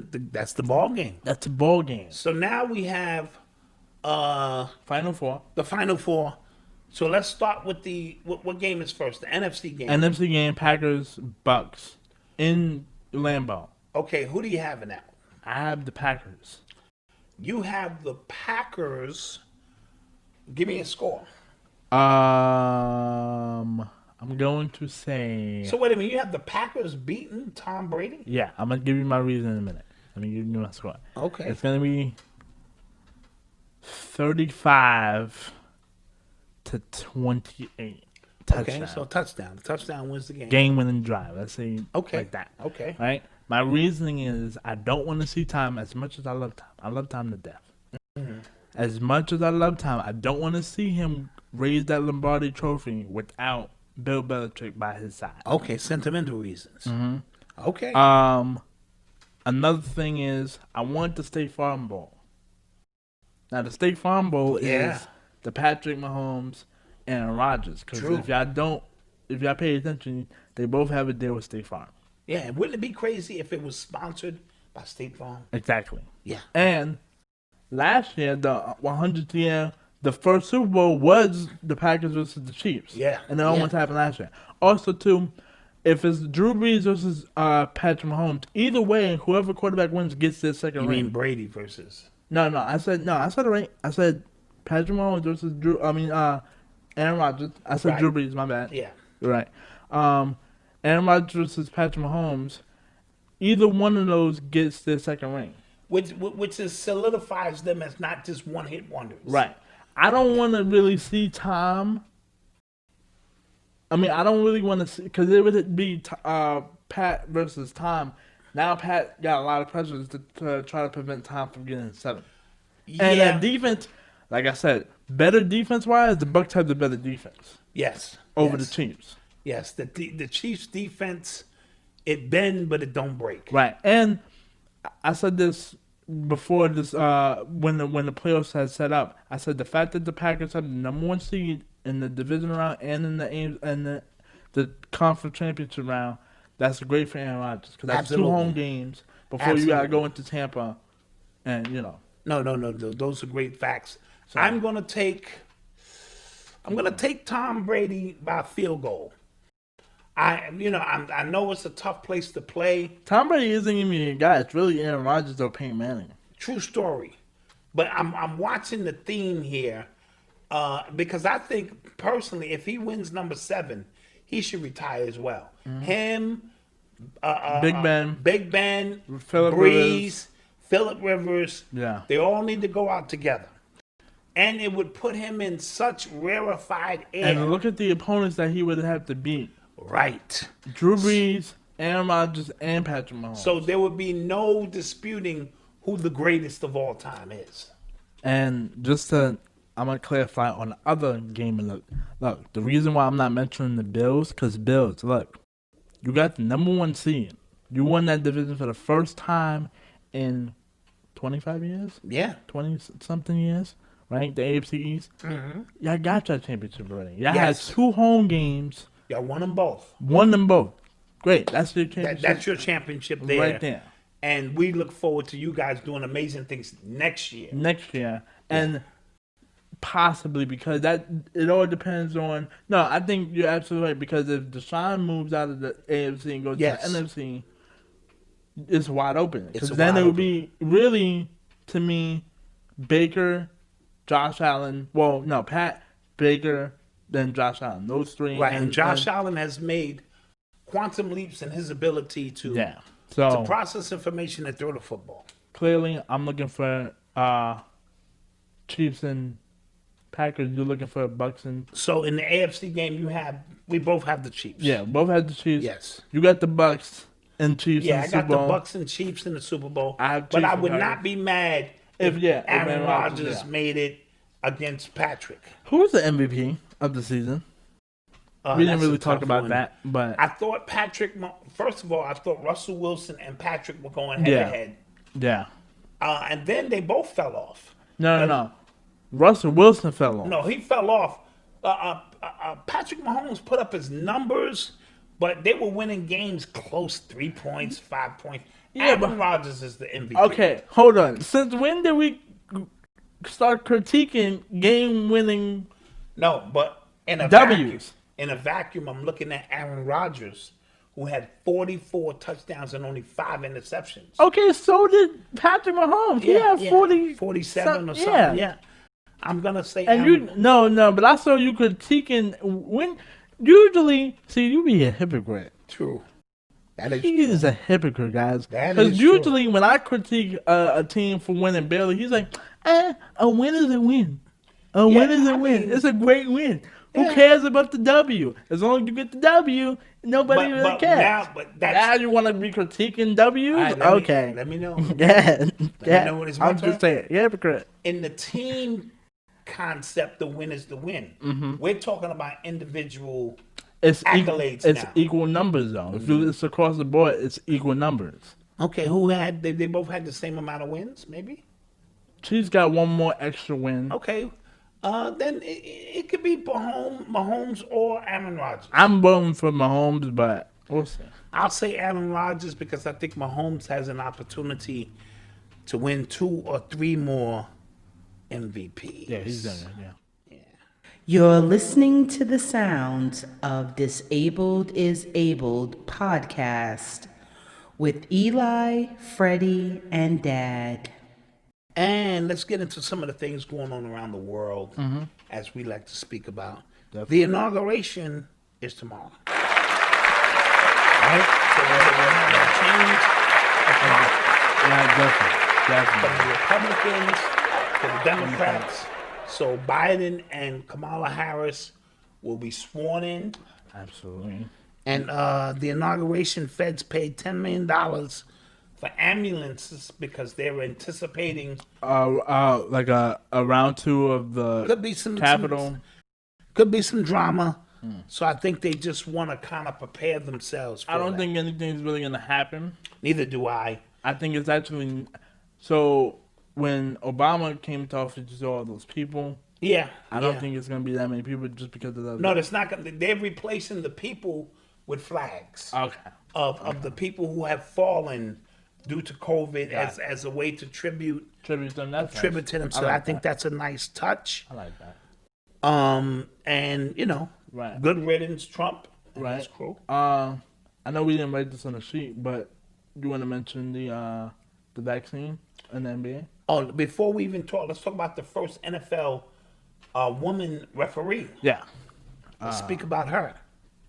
[SPEAKER 1] ball game.
[SPEAKER 2] That's the ball game.
[SPEAKER 1] So now we have
[SPEAKER 2] Final 4.
[SPEAKER 1] The Final 4. So let's start with what game is first? The NFC game.
[SPEAKER 2] NFC game, Packers, Bucks in Lambeau.
[SPEAKER 1] Okay, who do you have in that one?
[SPEAKER 2] I have the Packers.
[SPEAKER 1] You have the Packers. Give me a score.
[SPEAKER 2] I'm going to say...
[SPEAKER 1] So wait a minute, you have the Packers beating Tom Brady?
[SPEAKER 2] Yeah, I'm going to give you my reason in a minute. Let me give you my score.
[SPEAKER 1] Okay.
[SPEAKER 2] It's going to be 35 to 28. Touchdown.
[SPEAKER 1] Okay, so touchdown. The touchdown wins the game.
[SPEAKER 2] Game-winning drive. Let's say like that.
[SPEAKER 1] Okay.
[SPEAKER 2] Right? My reasoning is I don't want to see Tom as much as I love Tom. I love Tom to death. Mm-hmm. As much as I love Tom, I don't want to see him raise that Lombardi trophy without Bill Belichick by his side.
[SPEAKER 1] Okay, sentimental reasons.
[SPEAKER 2] Mm-hmm.
[SPEAKER 1] Okay.
[SPEAKER 2] Another thing is I want the State Farm Bowl. Now the State Farm Bowl is the Patrick Mahomes and Aaron Rodgers. Because if y'all pay attention, they both have a deal with State Farm.
[SPEAKER 1] Yeah, wouldn't it be crazy if it was sponsored by State Farm?
[SPEAKER 2] Exactly.
[SPEAKER 1] Yeah.
[SPEAKER 2] And last year, the 100th year, the first Super Bowl was the Packers versus the Chiefs.
[SPEAKER 1] Yeah.
[SPEAKER 2] And it almost happened last year. Also, too, if it's Drew Brees versus Patrick Mahomes, either way, whoever quarterback wins gets their second ring.
[SPEAKER 1] You mean Brady versus?
[SPEAKER 2] No. I said it right. I said Patrick Mahomes versus Aaron Rodgers. I said Drew Brees. My bad.
[SPEAKER 1] Yeah.
[SPEAKER 2] Right. Aaron Rodgers versus Patrick Mahomes. Either one of those gets their second ring.
[SPEAKER 1] Which solidifies them as not just one-hit wonders.
[SPEAKER 2] Right. I don't want to really see Tom. I don't really want to see, because it would be Pat versus Tom. Now Pat got a lot of pressure to try to prevent Tom from getting 7. Yeah. And that defense, like I said, better defense-wise, the Bucs have the better defense.
[SPEAKER 1] Yes.
[SPEAKER 2] Over the Chiefs.
[SPEAKER 1] Yes, the Chiefs' defense, it bend, but it don't break.
[SPEAKER 2] Right. And I said this before this when the playoffs had set up. I said the fact that the Packers have the number 1 seed in the division round and in the conference championship round, that's great for Aaron Rodgers because that's 2 home games before you gotta go into Tampa, and
[SPEAKER 1] No, those are great facts. So, I'm gonna take Tom Brady by field goal. I know it's a tough place to play.
[SPEAKER 2] Tom Brady isn't even a guy. It's really Aaron Rodgers or Peyton Manning.
[SPEAKER 1] True story. But I'm watching the theme here because I think personally, if he wins number 7, he should retire as well. Him,
[SPEAKER 2] Big Ben,
[SPEAKER 1] Phillip
[SPEAKER 2] Breeze.
[SPEAKER 1] Phillip Rivers.
[SPEAKER 2] Yeah.
[SPEAKER 1] They all need to go out together. And it would put him in such rarefied air.
[SPEAKER 2] And look at the opponents that he would have to beat.
[SPEAKER 1] Right.
[SPEAKER 2] Drew Brees, Aaron Rodgers, and Patrick Mahomes.
[SPEAKER 1] So there would be no disputing who the greatest of all time is.
[SPEAKER 2] And I'm going to clarify on the other game. Look, the reason why I'm not mentioning the Bills, because Bills, look, you got the number 1 seed. You won that division for the first time in 25 years?
[SPEAKER 1] Yeah.
[SPEAKER 2] 20-something years, right? The AFC East.
[SPEAKER 1] Mm-hmm.
[SPEAKER 2] Y'all got that championship already. Y'all had 2 home games.
[SPEAKER 1] Y'all won them both.
[SPEAKER 2] Won them both. Great. That's your championship.
[SPEAKER 1] That's your championship there.
[SPEAKER 2] Right there.
[SPEAKER 1] And we look forward to you guys doing amazing things next year.
[SPEAKER 2] And possibly because it all depends on. No, I think you're absolutely right, because if Deshaun moves out of the AFC and goes to the NFC, it's wide open. Because then it would be really, to me, Baker, Josh Allen. Well, no, Pat, Baker, then Josh Allen. Those 3.
[SPEAKER 1] Right, and Josh Allen has made quantum leaps in his ability to process information and throw the football.
[SPEAKER 2] Clearly, I'm looking for Chiefs and Packers. You're looking for Bucks and.
[SPEAKER 1] So in the AFC game, we both have the Chiefs.
[SPEAKER 2] Yeah, both have the Chiefs.
[SPEAKER 1] Yes,
[SPEAKER 2] you got the Bucks and Chiefs.
[SPEAKER 1] Yeah,
[SPEAKER 2] in the Super Bowl.
[SPEAKER 1] I got the Bucks and Chiefs in the Super Bowl.
[SPEAKER 2] But
[SPEAKER 1] I would not be mad if Aaron Rodgers made it against Patrick.
[SPEAKER 2] Who was the MVP of the season? We didn't really talk about that, but
[SPEAKER 1] I thought first of all, I thought Russell Wilson and Patrick were going head to head.
[SPEAKER 2] Yeah.
[SPEAKER 1] And then they both fell off.
[SPEAKER 2] No. Russell Wilson fell off.
[SPEAKER 1] No, he fell off. Patrick Mahomes put up his numbers, but they were winning games close, 3 points, 5 points. Aaron Rodgers is the MVP.
[SPEAKER 2] Okay, hold on. Since when did we start critiquing game-winning?
[SPEAKER 1] No, but in a
[SPEAKER 2] W's?
[SPEAKER 1] In a vacuum, I'm looking at Aaron Rodgers, who had 44 touchdowns and only 5 interceptions.
[SPEAKER 2] Okay, so did Patrick Mahomes. He had
[SPEAKER 1] 47 or something. Yeah. I'm gonna say.
[SPEAKER 2] And but I saw you critiquing when. Usually, you be a hypocrite.
[SPEAKER 1] True. That is.
[SPEAKER 2] He is a hypocrite, guys.
[SPEAKER 1] Because
[SPEAKER 2] usually, when I critique a team for winning barely, he's like, "A win is a win. A win is a win. It's a great win. Who cares about the W? As long as you get the W, nobody really cares." Now you want to be critiquing W's?
[SPEAKER 1] Right,
[SPEAKER 2] okay.
[SPEAKER 1] Let me know.
[SPEAKER 2] Let me know
[SPEAKER 1] when it's my
[SPEAKER 2] I'm
[SPEAKER 1] turn.
[SPEAKER 2] just saying, you're a hypocrite.
[SPEAKER 1] In the team concept, the win is the win. Mm-hmm. We're talking about individual accolades now.
[SPEAKER 2] It's equal numbers, though. If it's across the board, it's equal numbers.
[SPEAKER 1] Okay, they both had the same amount of wins, maybe?
[SPEAKER 2] She's got one more extra win.
[SPEAKER 1] Okay. Then it could be Mahomes or Aaron Rodgers.
[SPEAKER 2] I'm voting for Mahomes, but we'll see.
[SPEAKER 1] I'll say Aaron Rodgers because I think Mahomes has an opportunity to win 2 or 3 more MVPs.
[SPEAKER 2] Yeah, he's done it, yeah.
[SPEAKER 3] You're listening to the sounds of Disabled is Abled podcast with Eli, Fredy, and Dad.
[SPEAKER 1] And let's get into some of the things going on around the world, as we like to speak about.
[SPEAKER 2] Definitely.
[SPEAKER 1] The inauguration is tomorrow. Right? So we're having a change.
[SPEAKER 2] Definitely.
[SPEAKER 1] From the Republicans to the Democrats. So Biden and Kamala Harris will be sworn in.
[SPEAKER 2] Absolutely.
[SPEAKER 1] And the Inauguration Feds paid $10 million for ambulances because they were anticipating
[SPEAKER 2] like a round 2 of the Capitol.
[SPEAKER 1] Could be some drama. So I think they just want to kind of prepare themselves for
[SPEAKER 2] I don't
[SPEAKER 1] that.
[SPEAKER 2] think anything's really going to happen.
[SPEAKER 1] Neither do I.
[SPEAKER 2] I think it's actually... So, when Obama came to office, you saw all those people.
[SPEAKER 1] Yeah.
[SPEAKER 2] I don't think it's going to be that many people just because of that.
[SPEAKER 1] No, it's not going to... They're replacing the people with flags.
[SPEAKER 2] Okay.
[SPEAKER 1] Of the people who have fallen due to COVID as a way to tribute to them. So I think that's a nice touch.
[SPEAKER 2] I like that.
[SPEAKER 1] And
[SPEAKER 2] right.
[SPEAKER 1] Good riddance, Trump.
[SPEAKER 2] Right.
[SPEAKER 1] His crew.
[SPEAKER 2] I know we didn't write this on the sheet, but you want to mention the vaccine in the NBA?
[SPEAKER 1] Oh, before we even talk, let's talk about the first NFL woman referee.
[SPEAKER 2] Yeah.
[SPEAKER 1] Let's speak about her.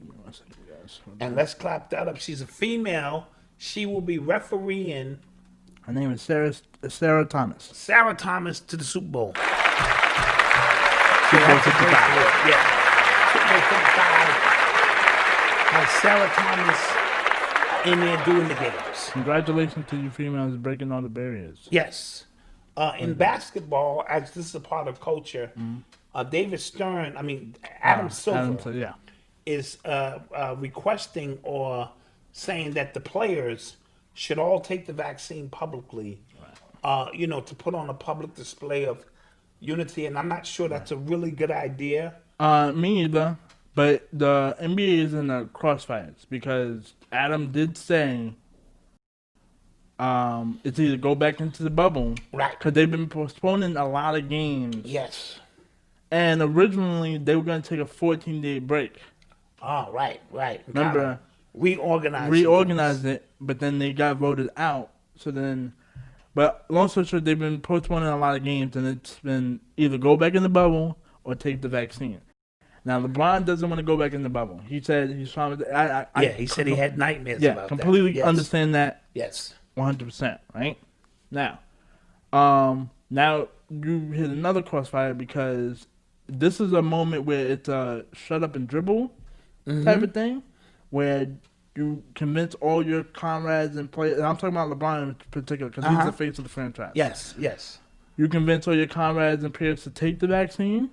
[SPEAKER 2] Give me 1 second, guys.
[SPEAKER 1] And let's clap that up. She's a female. She will be refereeing
[SPEAKER 2] Her name is Sarah Thomas.
[SPEAKER 1] Sarah Thomas to the Super Bowl.
[SPEAKER 2] Super Bowl 55.
[SPEAKER 1] Yeah. Super Bowl 55 has Sarah Thomas in there doing the games.
[SPEAKER 2] Congratulations to you females breaking all the barriers.
[SPEAKER 1] Yes. In basketball, as this is a part of culture, Adam Silver
[SPEAKER 2] Yeah.
[SPEAKER 1] is requesting or saying that the players should all take the vaccine publicly, to put on a public display of unity. And I'm not sure that's a really good idea.
[SPEAKER 2] Me either. But the NBA is in a crossfires because Adam did say it's either go back into the bubble.
[SPEAKER 1] Right.
[SPEAKER 2] Because they've been postponing a lot of games.
[SPEAKER 1] Yes.
[SPEAKER 2] And originally, they were going to take a 14-day break.
[SPEAKER 1] Oh, right.
[SPEAKER 2] Remember?
[SPEAKER 1] Reorganize
[SPEAKER 2] it, but then they got voted out. So then, but long story short, they've been postponing a lot of games, and it's been either go back in the bubble or take the vaccine. Now, LeBron doesn't want to go back in the bubble. He said he's trying to.
[SPEAKER 1] He said he had nightmares about that.
[SPEAKER 2] Completely understand that.
[SPEAKER 1] Yes.
[SPEAKER 2] 100%, right? Now you hit another crossfire because this is a moment where it's a shut up and dribble type of thing, where you convince all your comrades and players, and I'm talking about LeBron in particular because he's the face of the franchise.
[SPEAKER 1] Yes.
[SPEAKER 2] You convince all your comrades and players to take the vaccine,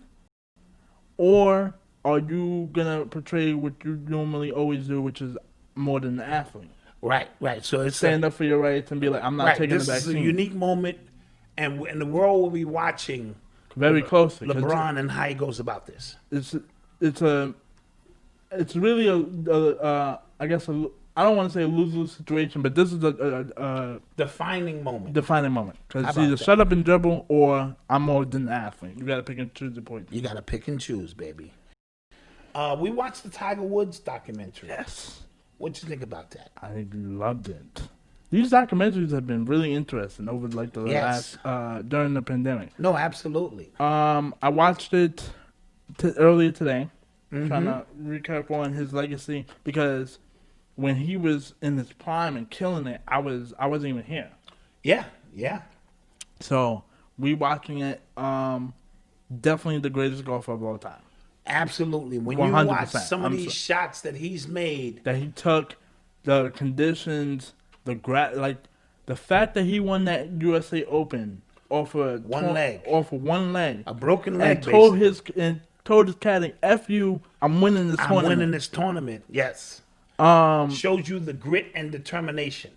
[SPEAKER 2] or are you going to portray what you normally always do, which is more than an athlete?
[SPEAKER 1] Right. So it's
[SPEAKER 2] stand up for your rights and be like, I'm not taking the vaccine.
[SPEAKER 1] This is a unique moment, and the world will be watching
[SPEAKER 2] very closely
[SPEAKER 1] LeBron and how he goes about this.
[SPEAKER 2] It's really a I guess I don't want to say a lose-lose situation, but this is a
[SPEAKER 1] defining moment.
[SPEAKER 2] Because it's either shut up and dribble or I'm more than an athlete. You got to pick and choose the point.
[SPEAKER 1] You got to pick and choose, baby. We watched the Tiger Woods documentary.
[SPEAKER 2] Yes.
[SPEAKER 1] What'd you think about that?
[SPEAKER 2] I loved it. These documentaries have been really interesting over like the last during the pandemic.
[SPEAKER 1] No, absolutely.
[SPEAKER 2] I watched it earlier today, trying to recap on his legacy because when he was in his prime and killing it, I wasn't even here.
[SPEAKER 1] Yeah.
[SPEAKER 2] So we watching it. Definitely the greatest golfer of all time.
[SPEAKER 1] Absolutely. When
[SPEAKER 2] 100%.
[SPEAKER 1] you watch some of these shots that he's made,
[SPEAKER 2] that he took, the conditions, the fact that he won that USA Open off of one leg,
[SPEAKER 1] a broken leg,
[SPEAKER 2] and told his caddy, "F you, I'm winning this
[SPEAKER 1] tournament." Yes. Shows you the grit and determination.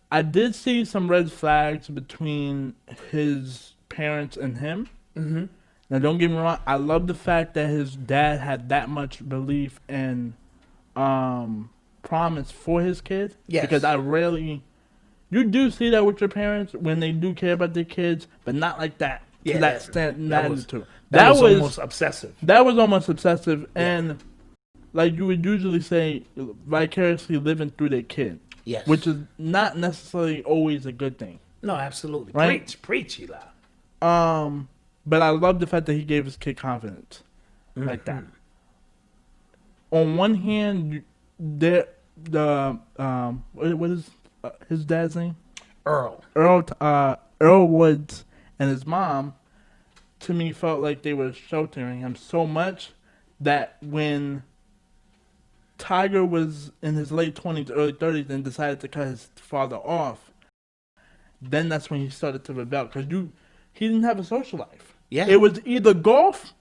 [SPEAKER 2] I did see some red flags between his parents and him. Mm-hmm. Now, don't get me wrong. I love the fact that his dad had that much belief and promise for his kid.
[SPEAKER 1] Yes.
[SPEAKER 2] Because you do see that with your parents when they do care about their kids, but not like that.
[SPEAKER 1] Yeah,
[SPEAKER 2] that
[SPEAKER 1] was almost obsessive.
[SPEAKER 2] That was almost obsessive, and like you would usually say, vicariously living through their kid.
[SPEAKER 1] Yes.
[SPEAKER 2] Which is not necessarily always a good thing.
[SPEAKER 1] No, absolutely.
[SPEAKER 2] Right?
[SPEAKER 1] Preach, Eli.
[SPEAKER 2] But I love the fact that he gave his kid confidence like that. On one hand, what is his dad's name?
[SPEAKER 1] Earl
[SPEAKER 2] Woods and his mom, to me, felt like they were sheltering him so much that when Tiger was in his late 20s, early 30s, and decided to cut his father off, then that's when he started to rebel because he didn't have a social life.
[SPEAKER 1] Yeah.
[SPEAKER 2] It was either golf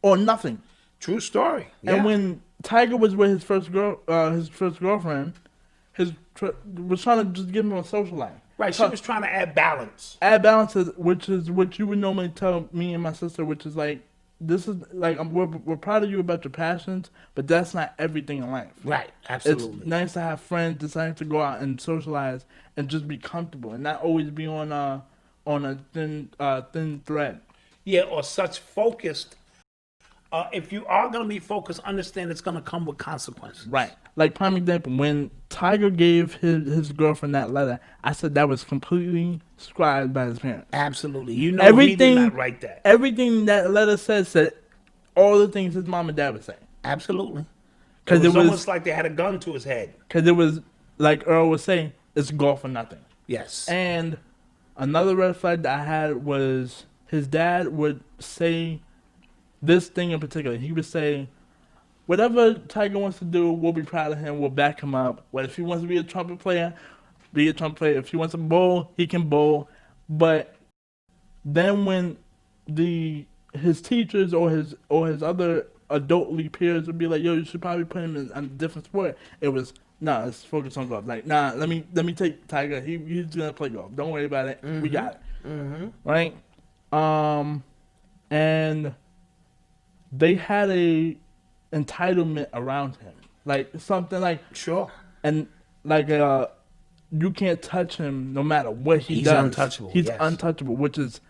[SPEAKER 2] or nothing.
[SPEAKER 1] True story. Yeah.
[SPEAKER 2] And when Tiger was with his first girlfriend, was trying to just give him a social life.
[SPEAKER 1] Right, she was trying to add balance.
[SPEAKER 2] Which is what you would normally tell me and my sister, which is like, this is like, we're proud of you about your passions, but that's not everything in life.
[SPEAKER 1] Right, absolutely.
[SPEAKER 2] It's nice to have friends deciding to go out and socialize and just be comfortable and not always be on a thin thread.
[SPEAKER 1] Yeah, or such focused. If you are going to be focused, understand it's going to come with consequences.
[SPEAKER 2] Right. Like, prime example, when Tiger gave his girlfriend that letter, I said that was completely scribed by his parents.
[SPEAKER 1] Absolutely. He did not write that.
[SPEAKER 2] Everything that letter said all the things his mom and dad would say.
[SPEAKER 1] Absolutely. It was almost like they had a gun to his head.
[SPEAKER 2] Because it was, like Earl was saying, it's golf or nothing.
[SPEAKER 1] Yes.
[SPEAKER 2] And another red flag that I had was his dad would say this thing in particular. He would say, whatever Tiger wants to do, we'll be proud of him. We'll back him up. But if he wants to be a trumpet player, be a trumpet player. If he wants to bowl, he can bowl. But then when his teachers or his other adult league peers would be like, yo, you should probably put him in a different sport, it was, nah, let's focus on golf. Like, nah, let me take Tiger. He's gonna play golf. Don't worry about it. We got it. Right? And they had a entitlement around him. Like something like,
[SPEAKER 1] sure.
[SPEAKER 2] And like you can't touch him no matter what he does.
[SPEAKER 1] He's untouchable.
[SPEAKER 2] He's untouchable, which is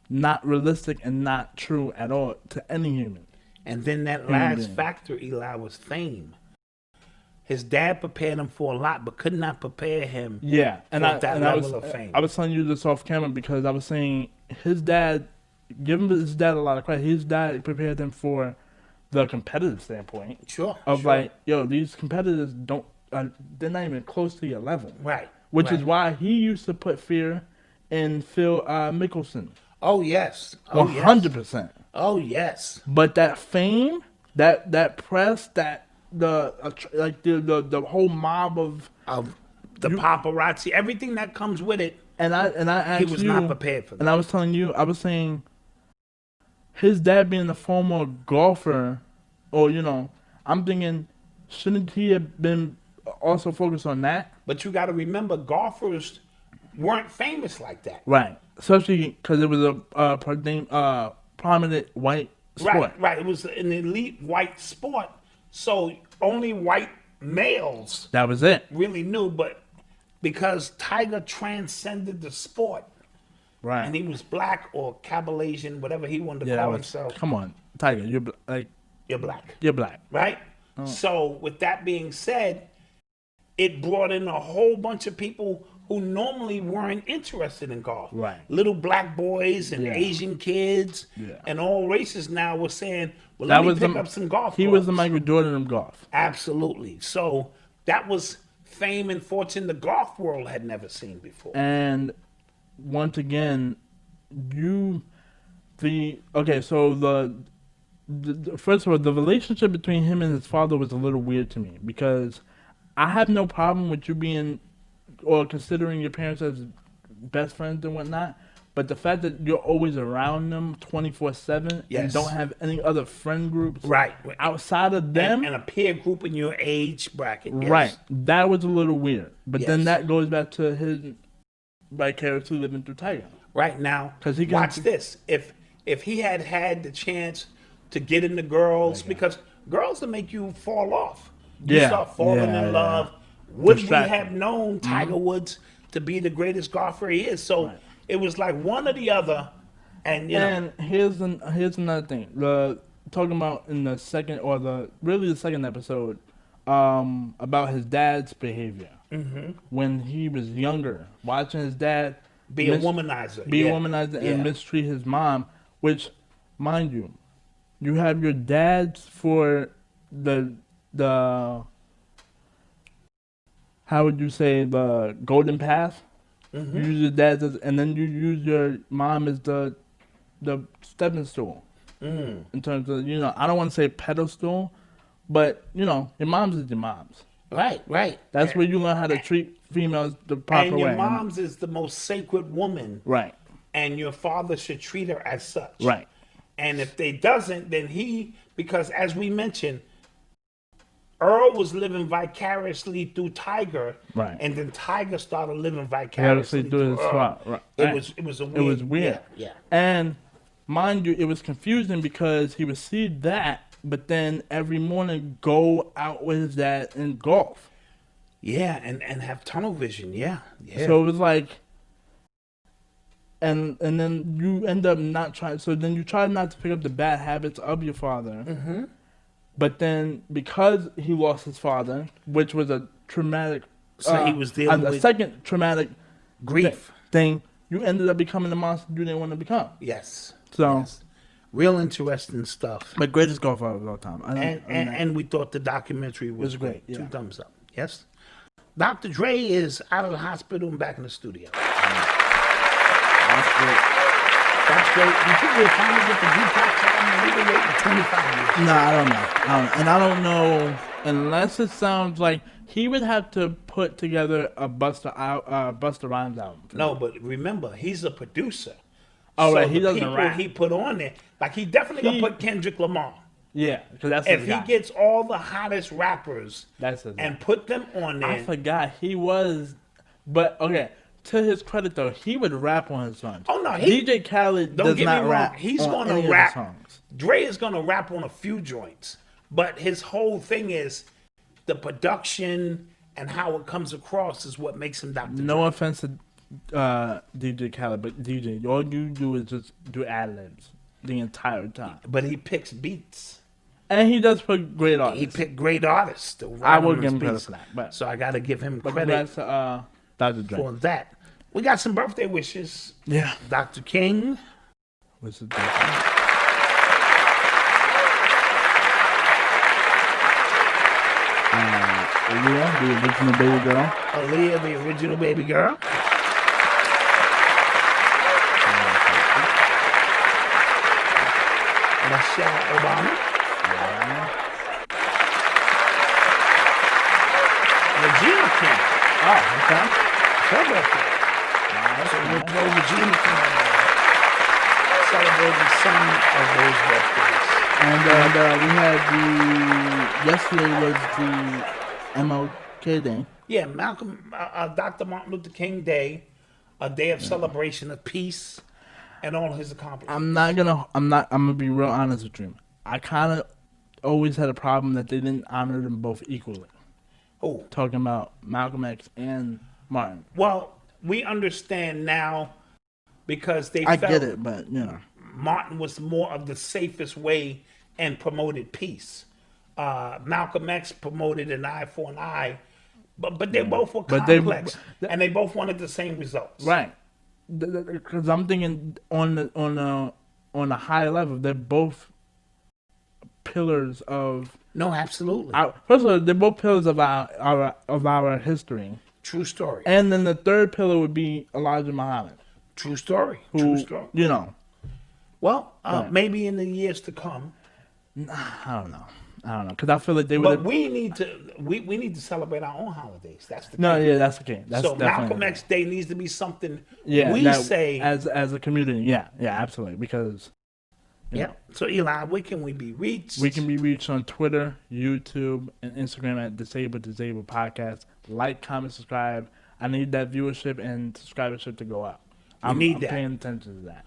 [SPEAKER 2] not realistic and not true at all to any human.
[SPEAKER 1] And then that last factor, Eli, was fame. His dad prepared him for a lot, but could not prepare him for that level of fame.
[SPEAKER 2] I was telling you this off camera because I was saying his dad, give his dad a lot of credit. His dad prepared him for the competitive standpoint.
[SPEAKER 1] Sure.
[SPEAKER 2] Like, yo, these competitors they're not even close to your level.
[SPEAKER 1] Right.
[SPEAKER 2] Which is why he used to put fear in Phil Mickelson.
[SPEAKER 1] Oh, yes.
[SPEAKER 2] 100%.
[SPEAKER 1] Oh, yes.
[SPEAKER 2] But that fame, that press, that the whole mob of
[SPEAKER 1] the paparazzi, everything that comes with it.
[SPEAKER 2] And I asked
[SPEAKER 1] he was not prepared for that.
[SPEAKER 2] And I was telling you, I was saying his dad being a former golfer, or I'm thinking, shouldn't he have been also focused on that?
[SPEAKER 1] But you got to remember, golfers weren't famous like that.
[SPEAKER 2] Right. Especially because it was a prominent white sport.
[SPEAKER 1] Right. It was an elite white sport. So only white males.
[SPEAKER 2] That was it.
[SPEAKER 1] Really knew, but because Tiger transcended the sport.
[SPEAKER 2] Right.
[SPEAKER 1] And he was black or Caballasian, whatever he wanted to call himself.
[SPEAKER 2] Come on, Tiger, you're black.
[SPEAKER 1] You're black. Right?
[SPEAKER 2] Oh.
[SPEAKER 1] So with that being said, it brought in a whole bunch of people who normally weren't interested in golf.
[SPEAKER 2] Right.
[SPEAKER 1] Little black boys and Asian kids and all races now were saying, well, let me pick up some golf.
[SPEAKER 2] He was the Michael Jordan of golf.
[SPEAKER 1] Absolutely. So that was fame and fortune the golf world had never seen before.
[SPEAKER 2] And once again, first of all, the relationship between him and his father was a little weird to me, because I have no problem with you being or considering your parents as best friends and whatnot, but the fact that you're always around them 24/7 and don't have any other friend groups outside of them
[SPEAKER 1] and a peer group in your age bracket,
[SPEAKER 2] right? That was a little weird. But then that goes back to his vicariously living through Tiger.
[SPEAKER 1] Right now, watch this. If he had the chance to get into girls, because girls will make you fall off. You start falling in love. Would we have known Tiger Woods to be the greatest golfer he is? So it was like one or the other. And
[SPEAKER 2] here's another thing. Talking about in the second the second episode, about his dad's behavior when he was younger, watching his dad
[SPEAKER 1] be a womanizer,
[SPEAKER 2] and mistreat his mom. Which, mind you, you have your dads for the how would you say, the golden path? You use your dad and then you use your mom as the stepping stool. In terms of, I don't want to say pedestal, but, your moms is your moms.
[SPEAKER 1] Right.
[SPEAKER 2] That's where you learn how to treat females the proper way.
[SPEAKER 1] And your mom's is the most sacred woman.
[SPEAKER 2] Right.
[SPEAKER 1] And your father should treat her as such.
[SPEAKER 2] Right.
[SPEAKER 1] And if they doesn't, then because as we mentioned, Earl was living vicariously through Tiger, and then Tiger started living vicariously through Earl.
[SPEAKER 2] Right.
[SPEAKER 1] It was weird. Yeah.
[SPEAKER 2] And mind you, it was confusing because he would see that, but then every morning go out with his dad and golf.
[SPEAKER 1] Yeah, and have tunnel vision. Yeah.
[SPEAKER 2] So it was like, and then you end up not trying. So then you try not to pick up the bad habits of your father. But then, because he lost his father, which was a traumatic,
[SPEAKER 1] he was dealing with
[SPEAKER 2] a second traumatic
[SPEAKER 1] grief
[SPEAKER 2] thing, you ended up becoming the monster you didn't want to become.
[SPEAKER 1] Yes.
[SPEAKER 2] So,
[SPEAKER 1] Real interesting stuff.
[SPEAKER 2] But greatest golfer of all time.
[SPEAKER 1] And we thought the documentary was
[SPEAKER 2] great. Yeah.
[SPEAKER 1] 2 thumbs up. Yes. Dr. Dre is out of the hospital and back in the studio.
[SPEAKER 2] That's great.
[SPEAKER 1] That's great. You think we'll finally get the detox album? We've been waiting 25 years.
[SPEAKER 2] No, I don't know. And I don't know unless it sounds like he would have to put together a Busta Rhymes album.
[SPEAKER 1] No, but remember, he's a producer.
[SPEAKER 2] Oh,
[SPEAKER 1] so
[SPEAKER 2] right. He
[SPEAKER 1] the
[SPEAKER 2] doesn't
[SPEAKER 1] people
[SPEAKER 2] rap.
[SPEAKER 1] he put on there, like he definitely gonna put Kendrick Lamar.
[SPEAKER 2] Yeah, because that's
[SPEAKER 1] If
[SPEAKER 2] his
[SPEAKER 1] he
[SPEAKER 2] guy.
[SPEAKER 1] gets all the hottest rappers
[SPEAKER 2] That's his guy.
[SPEAKER 1] and put them on there,
[SPEAKER 2] I forgot he was, but okay. To his credit though, he would rap on his songs.
[SPEAKER 1] Oh, no,
[SPEAKER 2] DJ Khaled
[SPEAKER 1] don't
[SPEAKER 2] does
[SPEAKER 1] get
[SPEAKER 2] not
[SPEAKER 1] me wrong,
[SPEAKER 2] rap.
[SPEAKER 1] he's
[SPEAKER 2] on
[SPEAKER 1] gonna
[SPEAKER 2] any of his
[SPEAKER 1] rap.
[SPEAKER 2] songs.
[SPEAKER 1] Dre is gonna rap on a few joints, but his whole thing is the production and how it comes across is what makes him Dr. Dre.
[SPEAKER 2] No offense to DJ Khaled, but DJ, all you do is just do ad-libs the entire time.
[SPEAKER 1] But he picks beats.
[SPEAKER 2] And he does put great artists.
[SPEAKER 1] He picked great artists. To
[SPEAKER 2] I
[SPEAKER 1] write
[SPEAKER 2] would
[SPEAKER 1] on
[SPEAKER 2] give
[SPEAKER 1] his
[SPEAKER 2] him credit
[SPEAKER 1] beats.
[SPEAKER 2] for that. But
[SPEAKER 1] So I got to give him credit
[SPEAKER 2] congrats to Dr. Dre.
[SPEAKER 1] for that. We got some birthday wishes.
[SPEAKER 2] Yeah.
[SPEAKER 1] Dr. King.
[SPEAKER 2] What's the Aaliyah, the original baby girl.
[SPEAKER 1] Aaliyah, the original baby girl. Michelle Obama. Regina King.
[SPEAKER 2] Oh, okay.
[SPEAKER 1] Her birthday. So we'll throw Regina King on there. Celebrating some of those birthdays.
[SPEAKER 2] And we had yesterday was the MLK Day.
[SPEAKER 1] Yeah, Dr. Martin Luther King Day, a day of celebration of peace and all his accomplishments.
[SPEAKER 2] I'm gonna be real honest with you. I kind of always had a problem that they didn't honor them both equally.
[SPEAKER 1] Oh,
[SPEAKER 2] Talking about Malcolm X and Martin.
[SPEAKER 1] well, we understand now because they
[SPEAKER 2] I
[SPEAKER 1] felt
[SPEAKER 2] get it, but you know.
[SPEAKER 1] Martin was more of the safest way and promoted peace. Malcolm X promoted an eye for an eye, but they both were
[SPEAKER 2] But
[SPEAKER 1] complex, and they both wanted the same results.
[SPEAKER 2] Right. Because I'm thinking on a high level, they're both pillars of.
[SPEAKER 1] No, absolutely.
[SPEAKER 2] First of all, they're both pillars of our history.
[SPEAKER 1] True story.
[SPEAKER 2] And then the third pillar would be Elijah Muhammad.
[SPEAKER 1] True story.
[SPEAKER 2] Who,
[SPEAKER 1] True story.
[SPEAKER 2] You know.
[SPEAKER 1] Well, maybe in the years to come.
[SPEAKER 2] I don't know. Because I feel like they would.
[SPEAKER 1] But we need to celebrate our own holidays. That's the
[SPEAKER 2] No,
[SPEAKER 1] key.
[SPEAKER 2] yeah, that's the key. That's
[SPEAKER 1] So
[SPEAKER 2] definitely
[SPEAKER 1] Malcolm
[SPEAKER 2] the
[SPEAKER 1] X Day needs to be something
[SPEAKER 2] Yeah,
[SPEAKER 1] we
[SPEAKER 2] that-
[SPEAKER 1] say.
[SPEAKER 2] as a community. Yeah, absolutely. Because
[SPEAKER 1] Yeah. So Eli, where can we be reached?
[SPEAKER 2] we can be reached on Twitter, YouTube, and Instagram at Disabled Podcast. Like, comment, subscribe. I need that viewership and subscribership to go up. I'm
[SPEAKER 1] need that.
[SPEAKER 2] paying attention to that.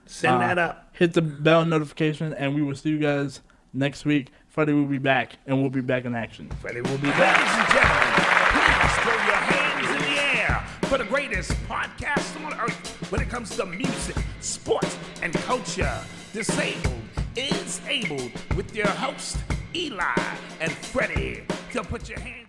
[SPEAKER 1] Send that up.
[SPEAKER 2] Hit the bell notification, and we will see you guys next week. Fredy will be back, and we'll be back in action.
[SPEAKER 1] Fredy will be back. Ladies and gentlemen, please throw your hands in the air for the greatest podcast on earth when it comes to music, sports, and culture. Disabled is Able with your host, Eli and Fredy. So put your hands